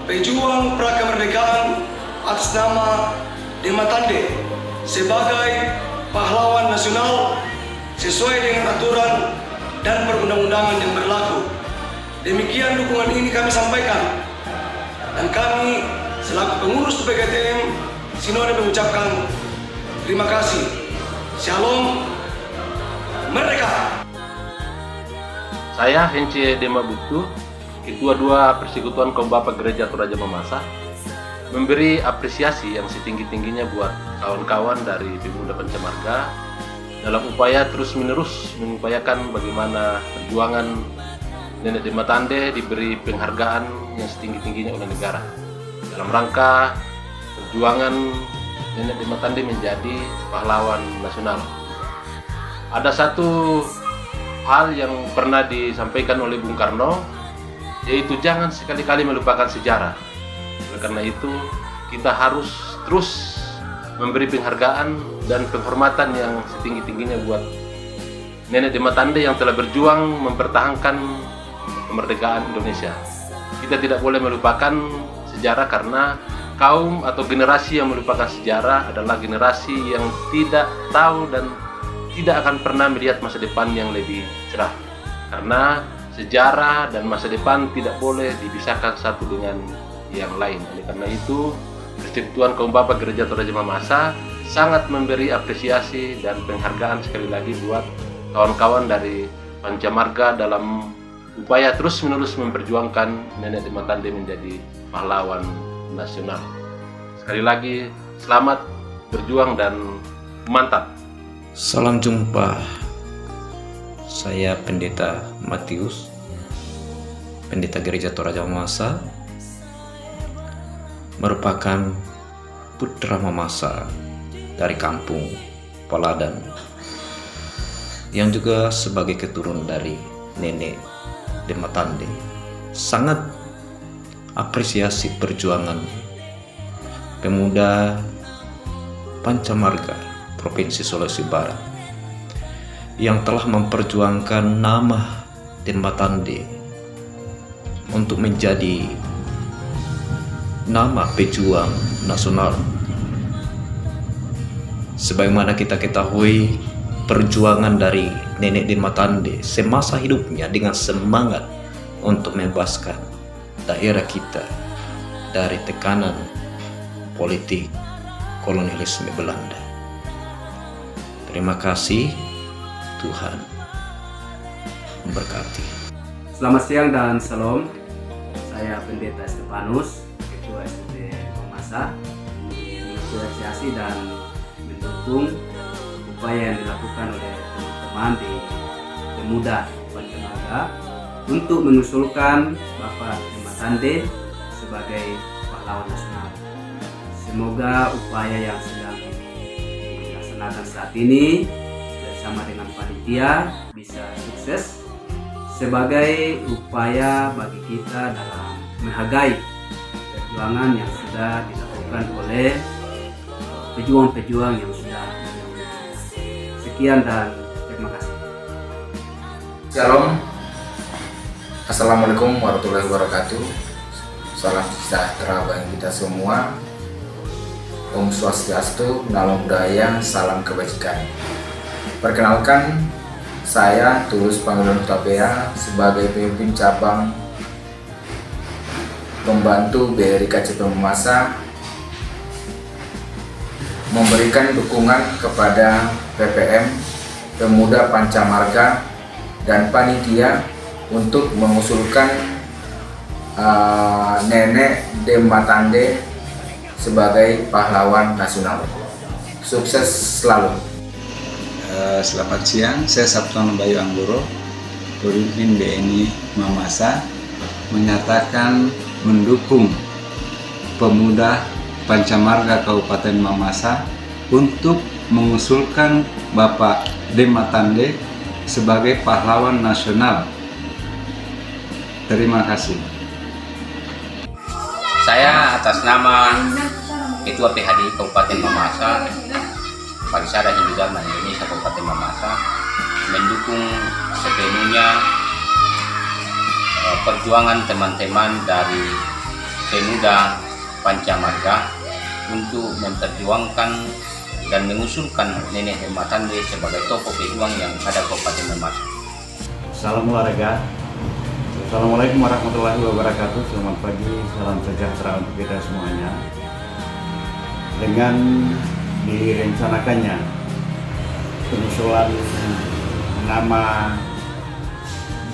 pejuang prakemerdekaan atas nama Dematande sebagai pahlawan nasional sesuai dengan aturan dan perundang-undangan yang berlaku. Demikian dukungan ini kami sampaikan, dan kami selaku pengurus PGTM Sinode mengucapkan terima kasih. Shalom, merdeka! Saya Hence Dema Butu, Ketua 2 Persekutuan Kaum Bapak Gereja Torajaya Mamasa, memberi apresiasi yang setinggi-tingginya buat kawan-kawan dari Pemuda Pancamarga dalam upaya terus-menerus mengupayakan bagaimana perjuangan Nenek Dematande diberi penghargaan yang setinggi-tingginya oleh negara dalam rangka perjuangan Nenek Dematande menjadi pahlawan nasional. Ada satu hal yang pernah disampaikan oleh Bung Karno, yaitu jangan sekali-kali melupakan sejarah. Oleh karena itu, kita harus terus memberi penghargaan dan penghormatan yang setinggi-tingginya buat Nenek Dematande yang telah berjuang mempertahankan kemerdekaan Indonesia. Kita tidak boleh melupakan sejarah, karena kaum atau generasi yang melupakan sejarah adalah generasi yang tidak tahu dan tidak akan pernah melihat masa depan yang lebih cerah. Karena sejarah dan masa depan tidak boleh dipisahkan satu dengan yang lain. Oleh karena itu, Persekutuan Kaum Bapak Gereja Torajaya Mamasa sangat memberi apresiasi dan penghargaan sekali lagi buat kawan-kawan dari Pancamarga dalam upaya terus-menerus memperjuangkan Nenek Dematande menjadi pahlawan nasional. Sekali lagi, selamat berjuang dan mantap. Salam jumpa, saya Pendeta Matius, Pendeta Gereja Torajaya Mamasa, merupakan putra Mamasa dari kampung Paladan, yang juga sebagai keturunan dari Nenek Dematande. Sangat apresiasi perjuangan pemuda Pancamarga Provinsi Sulawesi Barat yang telah memperjuangkan nama Dematande untuk menjadi nama pejuang nasional. Sebagaimana kita ketahui, perjuangan dari Nenek Dematande semasa hidupnya dengan semangat untuk membebaskan daerah kita dari tekanan politik kolonialisme Belanda. Terima kasih, Tuhan memberkati. Selamat siang dan salam. saya Pendeta Stefanus, Ketua SPD Mamasa, mengapresiasi dan mendukung upaya yang dilakukan oleh teman-teman di Pemuda Pancamarga untuk mengusulkan Bapak Dematande sebagai pahlawan nasional. Semoga upaya yang sedang dilaksanakan saat ini bersama dengan panitia bisa sukses sebagai upaya bagi kita dalam menghargai perjuangan yang sudah dilakukan oleh pejuang-pejuang yang sudah mendahului. Sekian dan terima kasih. Shalom. Assalamualaikum warahmatullahi wabarakatuh. Salam sejahtera bagi kita semua. Om Swastiastu, Namo Buddhaya, salam kebajikan. Perkenalkan, saya Tulus Panggilan Utapea sebagai pemimpin cabang pembantu BRI KCP Mamasa memberikan dukungan kepada PPM Pemuda Pancamarga dan panitia untuk mengusulkan Nenek Dematande sebagai pahlawan nasional. Sukses selalu. Selamat siang, saya Sabtono Bayu Anggoro, pemimpin BNI Mamasa, menyatakan mendukung Pemuda Pancamarga Kabupaten Mamasa untuk mengusulkan Bapak Dematande sebagai pahlawan nasional. Terima kasih. Saya atas nama Ketua PHD Kabupaten Mamasa, Parisada Hindu Dharma Indonesia Kabupaten Mamasa, mendukung sepenuhnya perjuangan teman-teman dari Pemuda Pancamarga untuk memperjuangkan dan mengusulkan Nenek Dematande sebagai tokoh pejuang yang ada Kabupaten Mamasa. Salam olahraga. Assalamualaikum warahmatullahi wabarakatuh. Selamat pagi, salam sejahtera untuk kita semuanya. Dengan direncanakannya pengusulan nama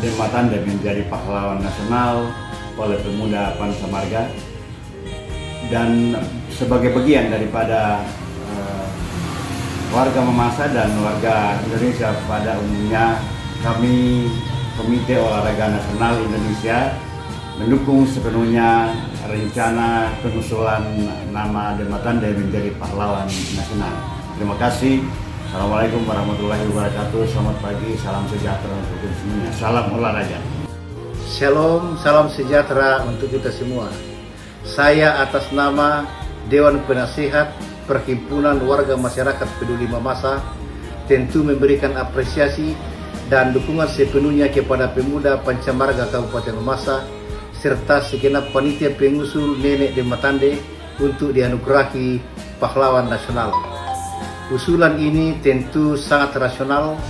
Dematande menjadi pahlawan nasional oleh Pemuda Pancamarga dan sebagai bagian daripada warga Mamasa dan warga Indonesia pada umumnya, kami Komite Olahraga Nasional Indonesia mendukung sepenuhnya rencana pengusulan nama Dematande menjadi pahlawan nasional. Terima kasih. Assalamualaikum warahmatullahi wabarakatuh. Selamat pagi, salam sejahtera untuk kita semuanya. Salam olahraga. Shalom, salam sejahtera untuk kita semua. Saya atas nama Dewan Penasihat Perhimpunan Warga Masyarakat Peduli Mamasa tentu memberikan apresiasi dan dukungan sepenuhnya kepada Pemuda Pancamarga Kabupaten Mamasa serta segenap panitia pengusul Nenek Dematande untuk dianugerahi pahlawan nasional. Usulan ini tentu sangat rasional,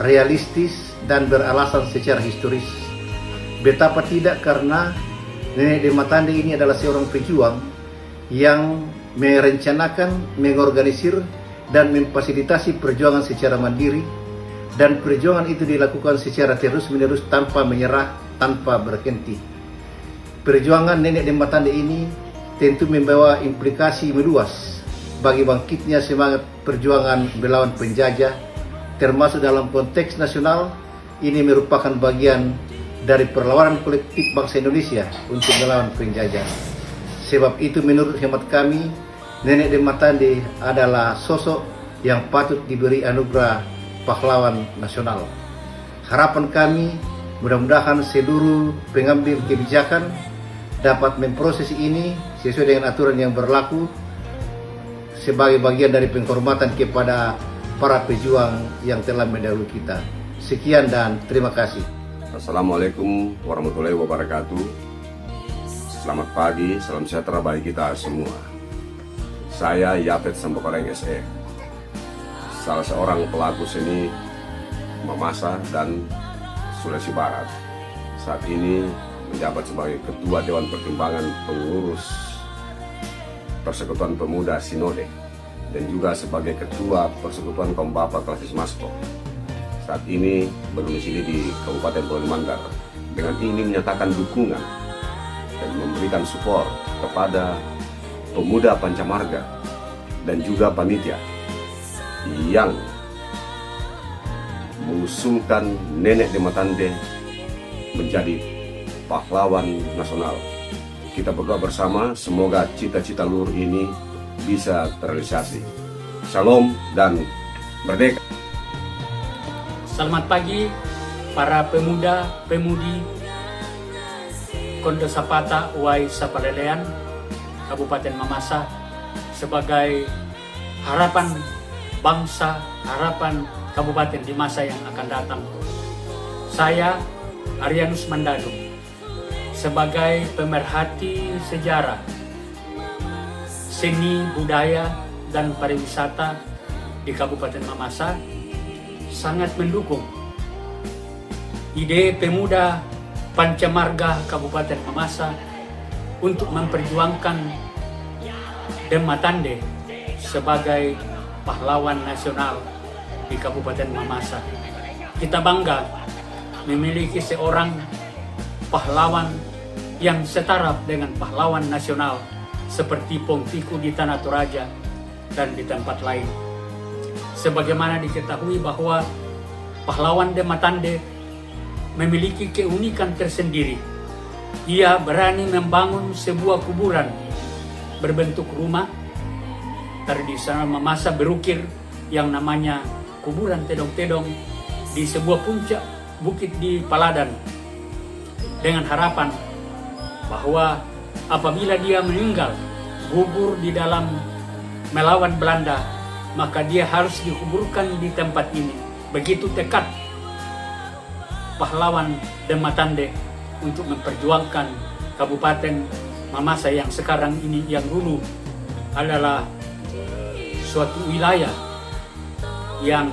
realistis, dan beralasan secara historis. Betapa tidak, karena Nenek Dematande ini adalah seorang pejuang yang merencanakan, mengorganisir, dan memfasilitasi perjuangan secara mandiri, dan perjuangan itu dilakukan secara terus-menerus tanpa menyerah, tanpa berhenti. Perjuangan Nenek Dematande ini tentu membawa implikasi meluas bagi bangkitnya semangat perjuangan melawan penjajah, termasuk dalam konteks nasional. Ini merupakan bagian dari perlawanan kolektif bangsa Indonesia untuk melawan penjajah. Sebab itu menurut hemat kami, Nenek Dematande adalah sosok yang patut diberi anugerah pahlawan nasional. Harapan kami mudah-mudahan seluruh pengambil kebijakan dapat memproses ini sesuai dengan aturan yang berlaku sebagai bagian dari penghormatan kepada para pejuang yang telah mendahului kita. Sekian dan terima kasih. Assalamualaikum warahmatullahi wabarakatuh. Selamat pagi, salam sejahtera bagi kita semua. Saya Yapet Sambokoreng SE, salah seorang pelaku seni Mamasa dan Sulawesi Barat. Saat ini menjabat sebagai Ketua Dewan Pertimbangan Pengurus Persekutuan Pemuda Sinode dan juga sebagai Ketua Persekutuan Kaum Bapa Klasis Masko. Saat ini berdomisili di Kabupaten Pulau Manggar dengan ingin menyatakan dukungan dan memberikan support kepada pemuda Pancamarga dan juga panitia yang mengusulkan Nenek de Matande menjadi pahlawan nasional. Kita berdoa bersama, semoga cita-cita luhur ini bisa terrealisasi. Shalom dan merdeka. Selamat pagi para pemuda-pemudi Kondo Sapata Uai Sapalelean, Kabupaten Mamasa, sebagai harapan bangsa, harapan kabupaten di masa yang akan datang. Saya Arianus Mandado, sebagai pemerhati sejarah, seni, budaya, dan pariwisata di Kabupaten Mamasa, sangat mendukung ide pemuda Pancamarga Kabupaten Mamasa untuk memperjuangkan de Matande sebagai pahlawan nasional di Kabupaten Mamasa. Kita bangga memiliki seorang pahlawan yang setara dengan pahlawan nasional seperti Pongtiku di Tanah Toraja dan di tempat lain. Sebagaimana diketahui bahwa pahlawan de Matande memiliki keunikan tersendiri. Ia berani membangun sebuah kuburan berbentuk rumah tradisional Mamasa berukir yang namanya kuburan Tedong-Tedong di sebuah puncak bukit di Paladan, dengan harapan bahwa apabila dia meninggal gugur di dalam melawan Belanda, maka dia harus dikuburkan di tempat ini. Begitu tekad pahlawan de Matande untuk memperjuangkan Kabupaten Mamasa yang sekarang ini, yang dulu adalah suatu wilayah yang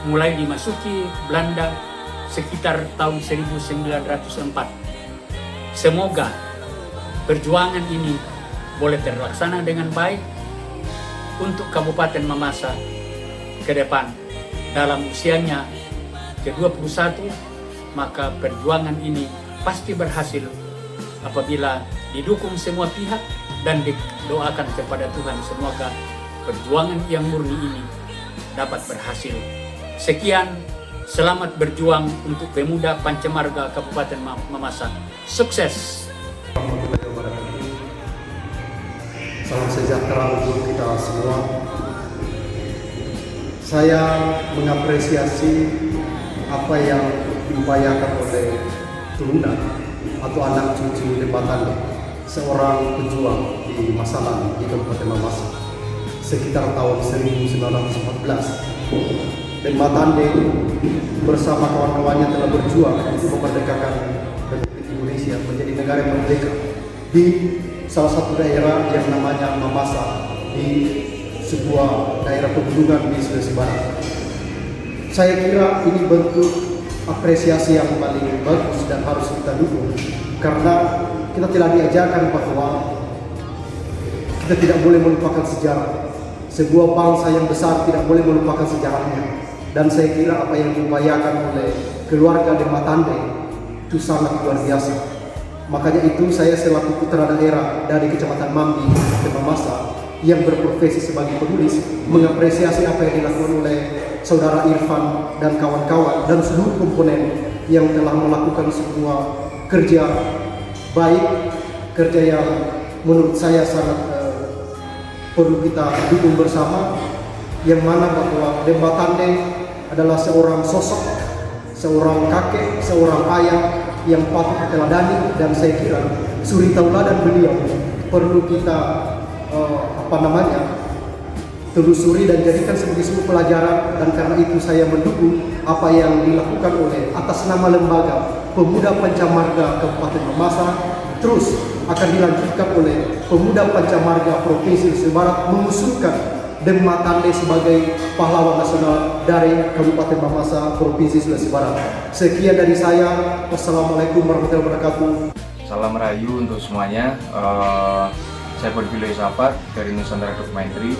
mulai dimasuki Belanda sekitar tahun 1904. Semoga perjuangan ini boleh terlaksana dengan baik untuk Kabupaten Mamasa ke depan. Dalam usianya ke-21, maka perjuangan ini pasti berhasil apabila didukung semua pihak dan didoakan kepada Tuhan, semoga perjuangan yang murni ini dapat berhasil. Sekian, selamat berjuang untuk pemuda Pancamarga Kabupaten Mamasa. Sukses! Salam sejahtera untuk kita semua. Saya mengapresiasi apa yang diupayakan oleh turuna atau anak cucu de Matande, seorang pejuang di masa lalu di Kabupaten Mamasa sekitar tahun 1914. De Matande bersama kawan-kawannya telah berjuang untuk memerdekakan Republik Indonesia menjadi negara yang merdeka di salah satu daerah yang namanya Mamasa, di sebuah daerah pegunungan di Sulawesi Barat. Saya kira ini bentuk apresiasi yang paling bagus dan harus kita dukung, karena kita telah diajarkan bahwa kita tidak boleh melupakan sejarah. Sebuah bangsa yang besar tidak boleh melupakan sejarahnya, dan saya kira apa yang diupayakan oleh keluarga de Matande itu sangat luar biasa. Makanya itu saya selaku putra daerah dari Kecamatan Mambi de Mamasa yang berprofesi sebagai penulis mengapresiasi apa yang dilakukan oleh Saudara Irfan dan kawan-kawan dan seluruh komponen yang telah melakukan sebuah kerja baik, kerja yang menurut saya sangat perlu kita dukung bersama, yang mana bahwa de Matande adalah seorang sosok, seorang kakek, seorang ayah yang patut diteladani, dan saya kira suri tauladan beliau perlu kita telusuri dan jadikan sebagai sebuah pelajaran. Dan karena itu saya mendukung apa yang dilakukan oleh atas nama lembaga Pemuda Pancamarga Kabupaten Mamasa, terus akan dilanjutkan oleh Pemuda Pancamarga Provinsi Sulawesi Barat mengusulkan de Matande sebagai pahlawan nasional dari Kabupaten Mamasa Provinsi Sulawesi Barat. Sekian dari saya. Wassalamualaikum warahmatullahi wabarakatuh. Salam rahayu untuk semuanya. Saya Virgilio Sapat dari Nusantara Documentary.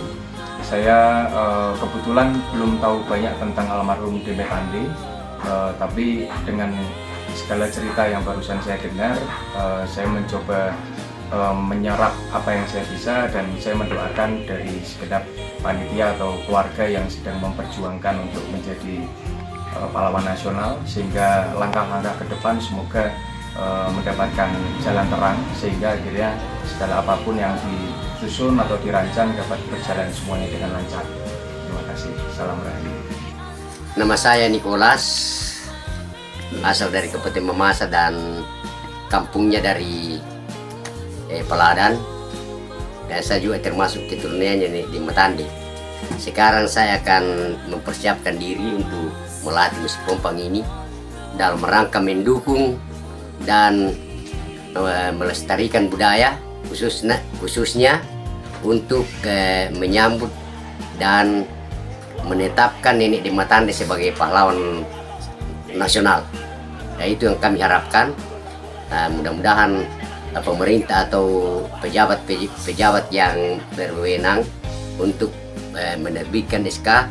Saya kebetulan belum tahu banyak tentang almarhum de Matande, tapi dengan segala cerita yang barusan saya dengar, saya mencoba menyerap apa yang saya bisa, dan saya mendoakan dari segenap panitia atau keluarga yang sedang memperjuangkan untuk menjadi pahlawan nasional, sehingga langkah-langkah ke depan semoga mendapatkan jalan terang, sehingga akhirnya segala apapun yang disusun atau dirancang dapat berjalan semuanya dengan lancar. Terima kasih. Salam Rahayu. Nama saya Nicholas, asal dari Kabupaten Mamasa dan kampungnya dari Paladan, dan saya juga termasuk keturunannya di Matande. Sekarang saya akan mempersiapkan diri untuk melatih musik pompang ini dalam rangka mendukung dan melestarikan budaya, khususnya untuk menyambut dan menetapkan Nenek de Matande sebagai pahlawan nasional. Dan itu yang kami harapkan. Mudah-mudahan pemerintah atau pejabat yang berwenang untuk menerbitkan SK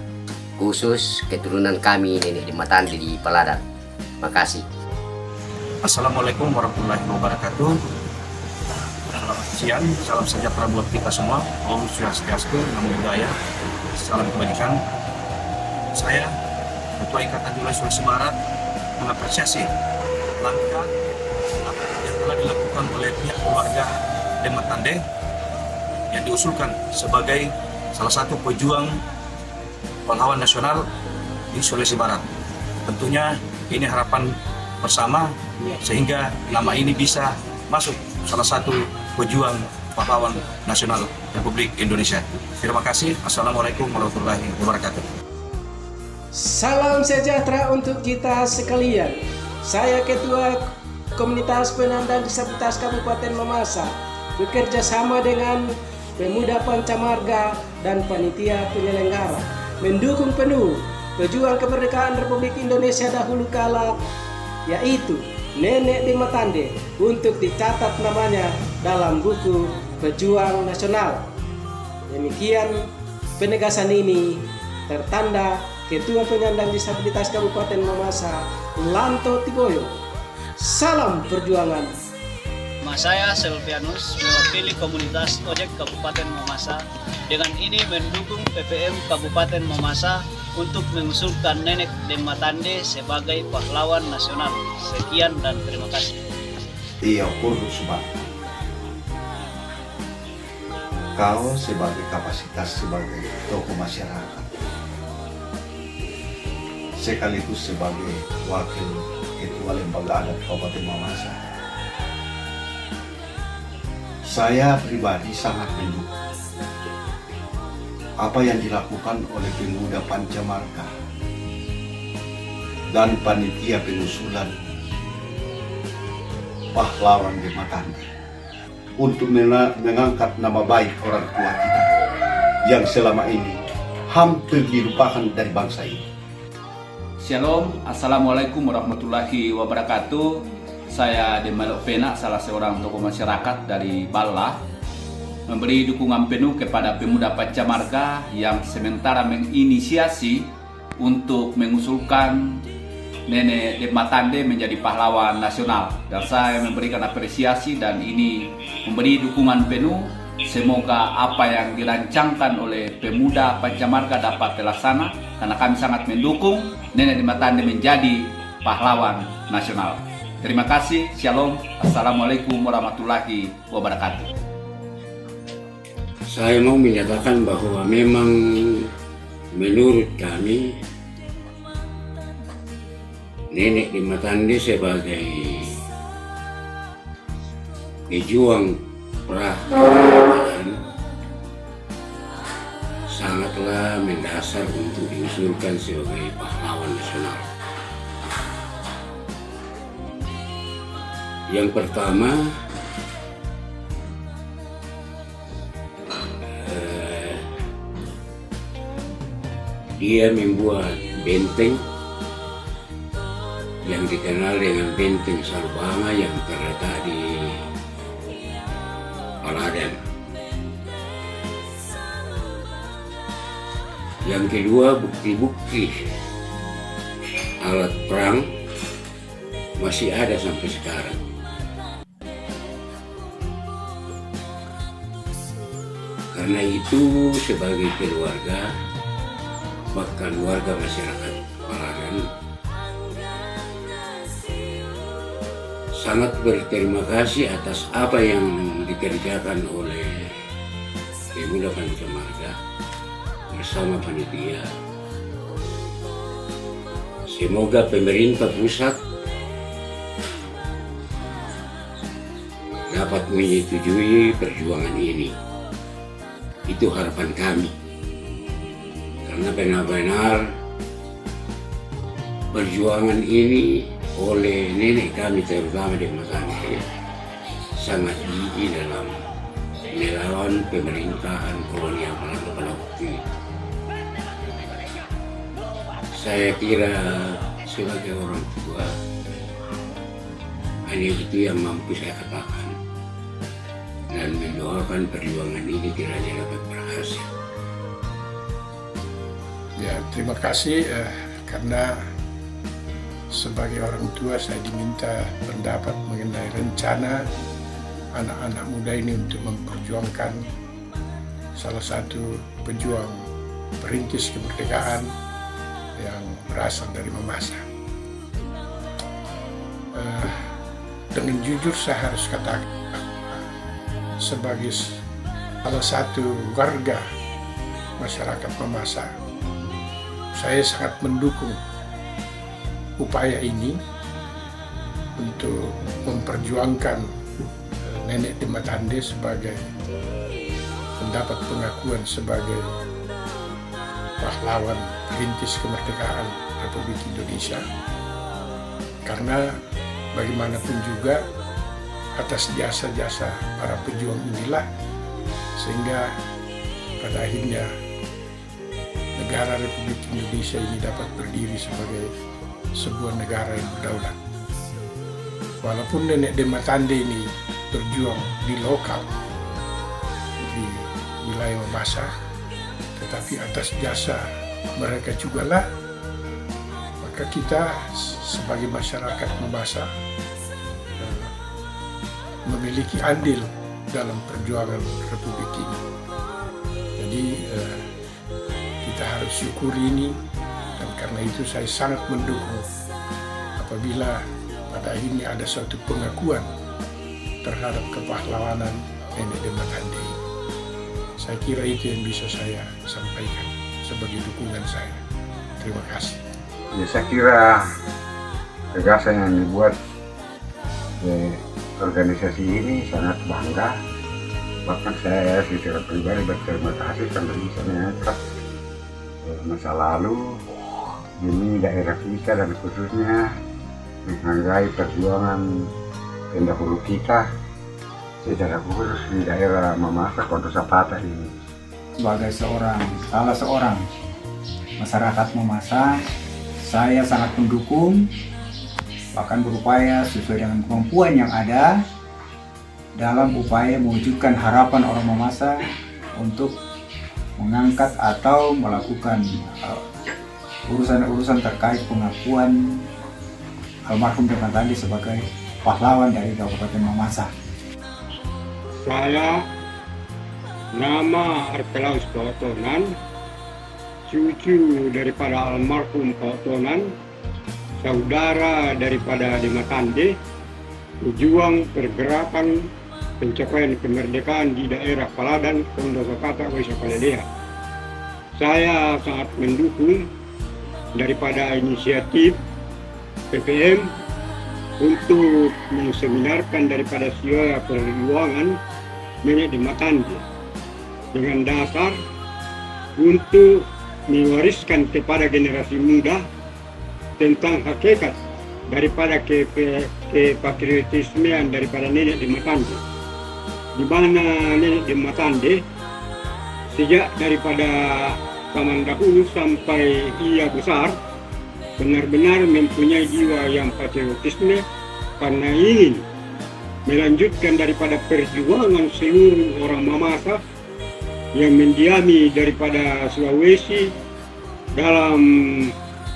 khusus keturunan kami Nenek de Matande di Paladan. Makasih. Assalamualaikum warahmatullahi wabarakatuh. Selamat siang, salam sejahtera buat kita semua. Om Swastiastu, Namo Buddhaya, salam kebajikan. Saya, Ketua Ikatan Julai Sulawesi Barat, mengapresiasi langkah yang telah dilakukan oleh pihak keluarga de Matande yang diusulkan sebagai salah satu pejuang pahlawan nasional di Sulawesi Barat. Tentunya ini harapan bersama sehingga nama ini bisa masuk salah satu pejuang pahlawan nasional Republik Indonesia. Terima kasih. Assalamualaikum warahmatullahi wabarakatuh. Salam sejahtera untuk kita sekalian. Saya Ketua Komunitas Penyandang Disabilitas Kabupaten Mamasa, bekerja sama dengan Pemuda Pancamarga dan panitia penyelenggara, mendukung penuh pejuang kemerdekaan Republik Indonesia dahulu kala, yaitu Nenek de Matande, untuk dicatat namanya dalam buku pejuang nasional. Demikian penegasan ini tertanda Ketua Penyandang Disabilitas Kabupaten Mamasa, Lanto Tiboyo. Salam perjuangan. Nama saya Selvianus, mewakili komunitas ojek Kabupaten Mamasa. Dengan ini mendukung PPM Kabupaten Mamasa untuk mengusulkan Nenek de Matande sebagai pahlawan nasional. Sekian dan terima kasih. Iya, Kurusba. Kau sebagai kapasitas sebagai tokoh masyarakat, sekaligus sebagai wakil Ketua Lembaga Adat Kabupaten Mamasa. Saya pribadi sangat mendukung apa yang dilakukan oleh Pemuda Pancamarga dan panitia pengusulan pahlawan de Matande untuk mengangkat nama baik orang tua kita yang selama ini hampir dilupakan dari bangsa ini. Shalom, Assalamualaikum warahmatullahi wabarakatuh. Saya Demalok Pena, salah seorang tokoh masyarakat dari Balla, memberi dukungan penuh kepada Pemuda Pancamarga yang sementara menginisiasi untuk mengusulkan Nenek de Matande menjadi pahlawan nasional. Dan saya memberikan apresiasi dan ini memberi dukungan penuh. Semoga apa yang dirancangkan oleh Pemuda Pancamarga dapat terlaksana, karena kami sangat mendukung Nenek de Matande menjadi pahlawan nasional. Terima kasih, Shalom, Assalamualaikum warahmatullahi wabarakatuh. Saya mau menyatakan bahwa memang menurut kami Nenek de Matande sebagai pejuang pra-kemerdekaan sangatlah mendasar untuk diusulkan sebagai pahlawan nasional. Yang pertama, dia membuat benteng yang dikenal dengan Benteng Sarbanga yang terletak di Paladan. Yang kedua, bukti-bukti alat perang masih ada sampai sekarang. Karena itu sebagai keluarga, bahkan warga masyarakat Paladan, sangat berterima kasih atas apa yang dikerjakan oleh Pemuda Pancamarga bersama panitia. Semoga pemerintah pusat dapat menyetujui perjuangan ini. Itu harapan kami. Karena benar-benar perjuangan ini oleh nenek kami terutama di Matande sangat gigih dalam melawan pemerintahan kolonial Belanda pada waktu itu. Saya kira sebagai orang tua hanya itu yang mampu saya katakan, dan mendoakan perjuangan ini kiranya dapat berhasil. Ya, terima kasih karena sebagai orang tua saya diminta pendapat mengenai rencana anak-anak muda ini untuk memperjuangkan salah satu pejuang perintis kemerdekaan yang berasal dari Mamasa. Dengan jujur saya harus katakan, sebagai salah satu warga masyarakat Mamasa, saya sangat mendukung upaya ini untuk memperjuangkan nenek di Matande sebagai mendapat pengakuan sebagai pahlawan perintis kemerdekaan Republik Indonesia. Karena bagaimanapun juga atas jasa-jasa para pejuang inilah sehingga pada akhirnya negara Republik Indonesia ini dapat berdiri sebagai sebuah negara yang berdaulat. Walaupun nenek di Matande ini berjuang di lokal, di wilayah Mamasa, tetapi atas jasa mereka jugalah maka kita sebagai masyarakat Mamasa memiliki andil dalam perjuangan Republik ini. Jadi kita harus syukuri ini, dan karena itu saya sangat mendukung apabila pada akhirnya ada suatu pengakuan terhadap kepahlawanan nenek di Matande. Saya kira itu yang bisa saya sampaikan sebagai dukungan saya. Terima kasih. Ya, saya kira gagasan yang dibuat organisasi ini sangat bangga. Bahkan saya secara pribadi berterima kasih karena bisa mengangkat masa lalu demi daerah kita dan khususnya menghargai perjuangan pendahulu kita secara khusus di daerah Mamasa, Kondro Zapata ini. Sebagai salah seorang masyarakat Mamasa, saya sangat mendukung, bahkan berupaya sesuai dengan kemampuan yang ada dalam upaya mewujudkan harapan orang Mamasa untuk mengangkat atau melakukan urusan-urusan terkait pengakuan almarhum di Matande sebagai pahlawan dari Kabupaten Mamasa. Saya nama Arpelaus Pautonan, cucu daripada almarhum Pautonan, saudara daripada di Matande, pejuang pergerakan pencapaian kemerdekaan di daerah Paladan, Kondro Zapata, Wesa Paledea. Saya sangat mendukung daripada inisiatif PPM untuk menseminarkan daripada siwa perjuangan nenek di Matande dengan dasar untuk mewariskan kepada generasi muda tentang hakikat daripada kepatriotismean daripada nenek di Matande, di mana nenek di Matande sejak daripada zaman dahulu sampai ia besar benar-benar mempunyai jiwa yang patriotisme karena ingin melanjutkan daripada perjuangan seluruh orang Mamasa yang mendiami daripada Sulawesi dalam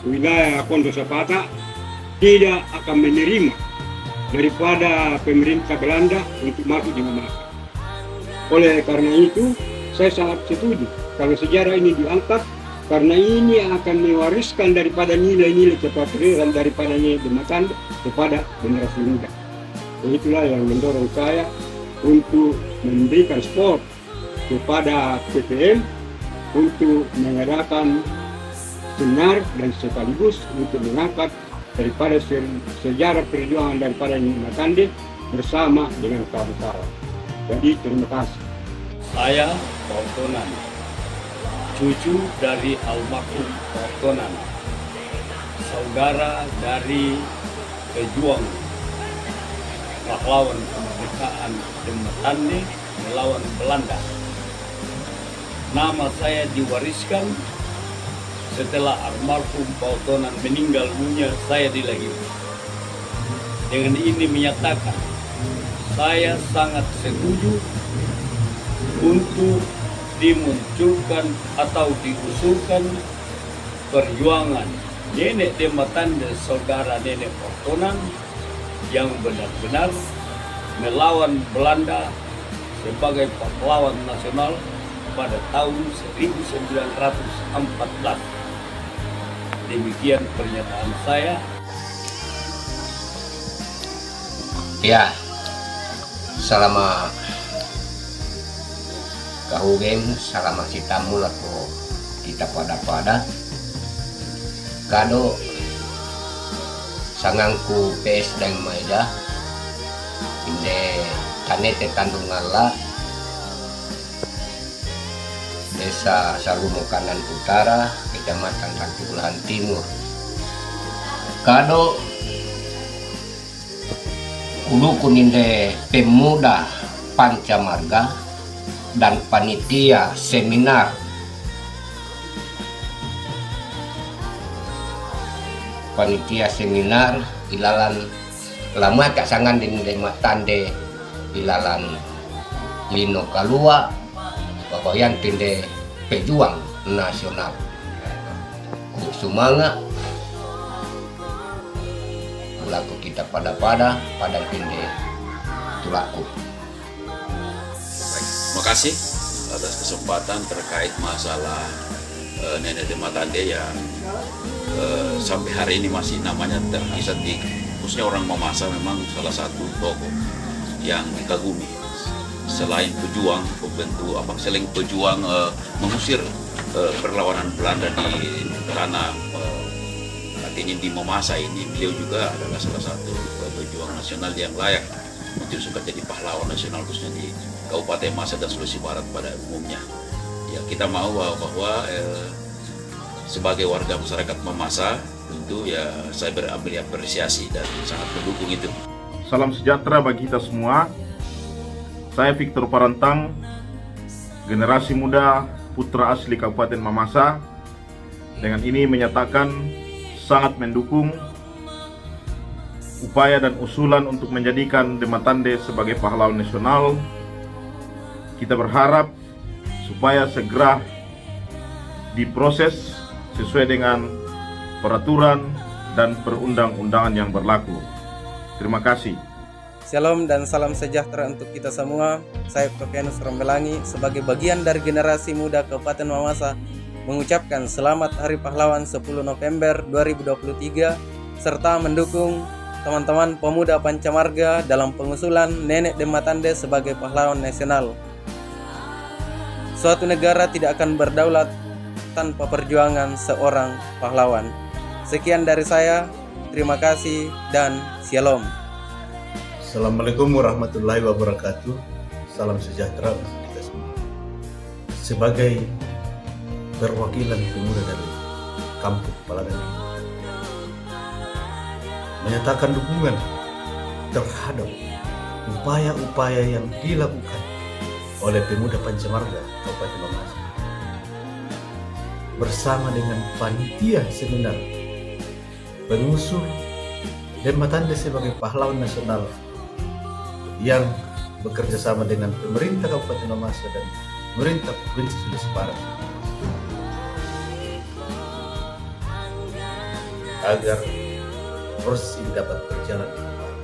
wilayah Kondro Zapata tidak akan menerima daripada pemerintah Belanda untuk maju di Mamasa. Oleh karena itu, saya sangat setuju kalau sejarah ini diangkat, karena ini akan mewariskan daripada nilai-nilai kepatriotan daripada nilai Matande kepada generasi muda. Itulah yang mendorong saya untuk memberikan support kepada PPM untuk mengadakan seminar dan sekaligus untuk mengangkat daripada sejarah perjuangan daripada Matande bersama dengan kawan-kawan. Jadi terima kasih. Saya Pautonan, cucu dari almarhum Pautonan, saudara dari pejuang pahlawan kemerdekaan Matande melawan Belanda. Nama saya diwariskan setelah almarhum Pautonan meninggal dunia, saya dilahirkan. Dengan ini menyatakan saya sangat setuju untuk dimunculkan atau diusulkan perjuangan nenek de Matande, saudara nenek Pautonan yang benar-benar melawan Belanda sebagai pahlawan nasional pada tahun 1914. Demikian pernyataan saya. Ya, selama kahugem, selama kita mula ko kita pada kado sangangku PS dan Maeda inde tanete Tandungala Desa Salumo Kanan Utara, Kecamatan Tangkulahan Timur. Kado kudu kuninde pemuda Pancamarga dan panitia seminar ilalan lama kak sangan di Matande ilalan Lino Kalua pokoknya tinde pejuang nasional sumanga laku kita pada tinde tulaku. Baik, terima kasih atas kesempatan terkait masalah nenek de Matande yang sampai hari ini masih namanya terkisah di khususnya orang Mamasa, memang salah satu tokoh yang dikagumi. Selain pejuang selain pejuang mengusir perlawanan Belanda di tanah artinya di Mamasa ini, beliau juga adalah salah satu pejuang nasional yang layak untuk suka jadi pahlawan nasional khususnya di Kabupaten Mamasa dan Sulawesi Barat pada umumnya. Ya, kita mau bahwa sebagai warga masyarakat Mamasa tentu ya saya berambil apresiasi dan sangat mendukung itu. Salam sejahtera bagi kita semua. Saya Victor Parantang, generasi muda putra asli Kabupaten Mamasa, dengan ini menyatakan sangat mendukung upaya dan usulan untuk menjadikan de Matande sebagai pahlawan nasional. Kita berharap supaya segera diproses sesuai dengan peraturan dan perundang-undangan yang berlaku. Terima kasih. Shalom dan salam sejahtera untuk kita semua. Saya Prokianus Rombelangi sebagai bagian dari generasi muda Kabupaten Mamasa mengucapkan selamat Hari Pahlawan 10 November 2023 serta mendukung teman-teman pemuda Pancamarga dalam pengusulan nenek de Matande sebagai pahlawan nasional. Suatu negara tidak akan berdaulat tanpa perjuangan seorang pahlawan. Sekian dari saya, terima kasih dan shalom. Assalamualaikum warahmatullahi wabarakatuh. Salam sejahtera untuk kita semua. Sebagai perwakilan pemuda dari kampung Paladan menyatakan dukungan terhadap upaya-upaya yang dilakukan oleh pemuda Pancamarga Kabupaten Mamasa bersama dengan panitia seminar pengusul de Matande sebagai pahlawan nasional yang bekerja sama dengan pemerintah Kabupaten Mamasa dan pemerintah Provinsi Sulawesi Barat agar proses ini dapat berjalan dengan baik.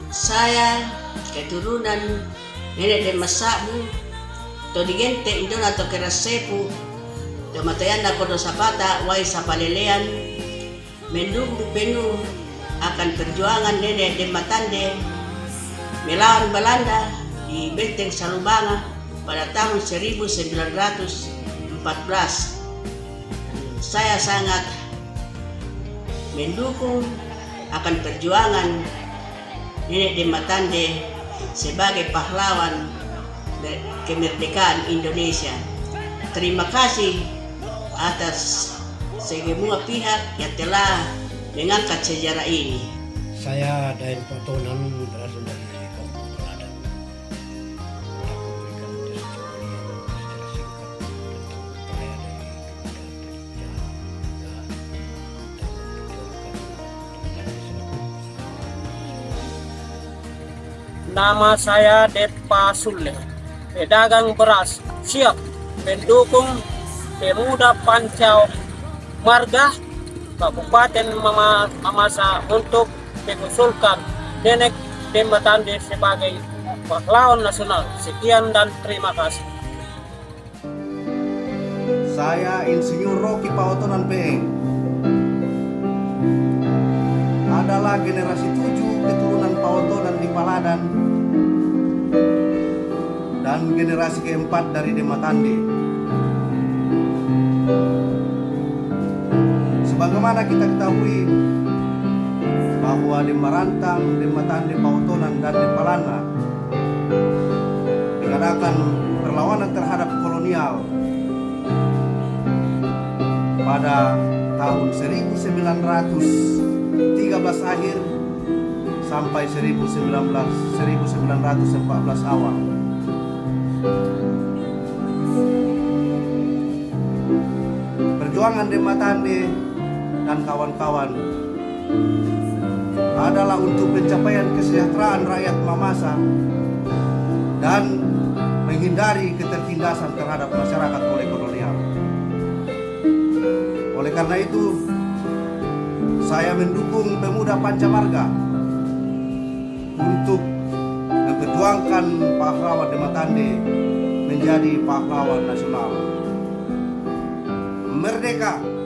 Saya keturunan nenek dan masabu, to digente indon atau kerasepu, to matayanda kodo sapata, wai sapalelean, mendukung penuh akan perjuangan nenek dan matande melawan Belanda di Benteng Salubanga pada tahun 1914. Saya sangat mendukung akan perjuangan nenek dan matande sebagai pahlawan kemerdekaan Indonesia. Terima kasih atas semua pihak yang telah mengangkat sejarah ini. Saya Dain Potonan berasal dari Kampung Peladan. Aku memberikan deskripsi secara singkat Nama saya Depa Sule, pedagang beras, siap mendukung pemuda Pancau Marga Kabupaten Mamasa untuk mengusulkan nenek dan matande sebagai pahlawan nasional. Sekian dan terima kasih. Saya Insinyur Rocky Pautonan Peeng, adalah generasi 7 keturunan Pautonan di Paladan dan generasi keempat dari Dematande. Sebagaimana kita ketahui bahwa di Marantang, di Matande, Pautonan, dan di Palana dikatakan perlawanan terhadap kolonial pada tahun 1913 akhir sampai 1914 awal. Perjuangan Dematande dan kawan-kawan adalah untuk pencapaian kesejahteraan rakyat Mamasa dan menghindari ketertindasan terhadap masyarakat oleh kolonial. Oleh karena itu, saya mendukung pemuda Pancamarga untuk memperjuangkan pahlawan Dematande menjadi pahlawan nasional. Merdeka!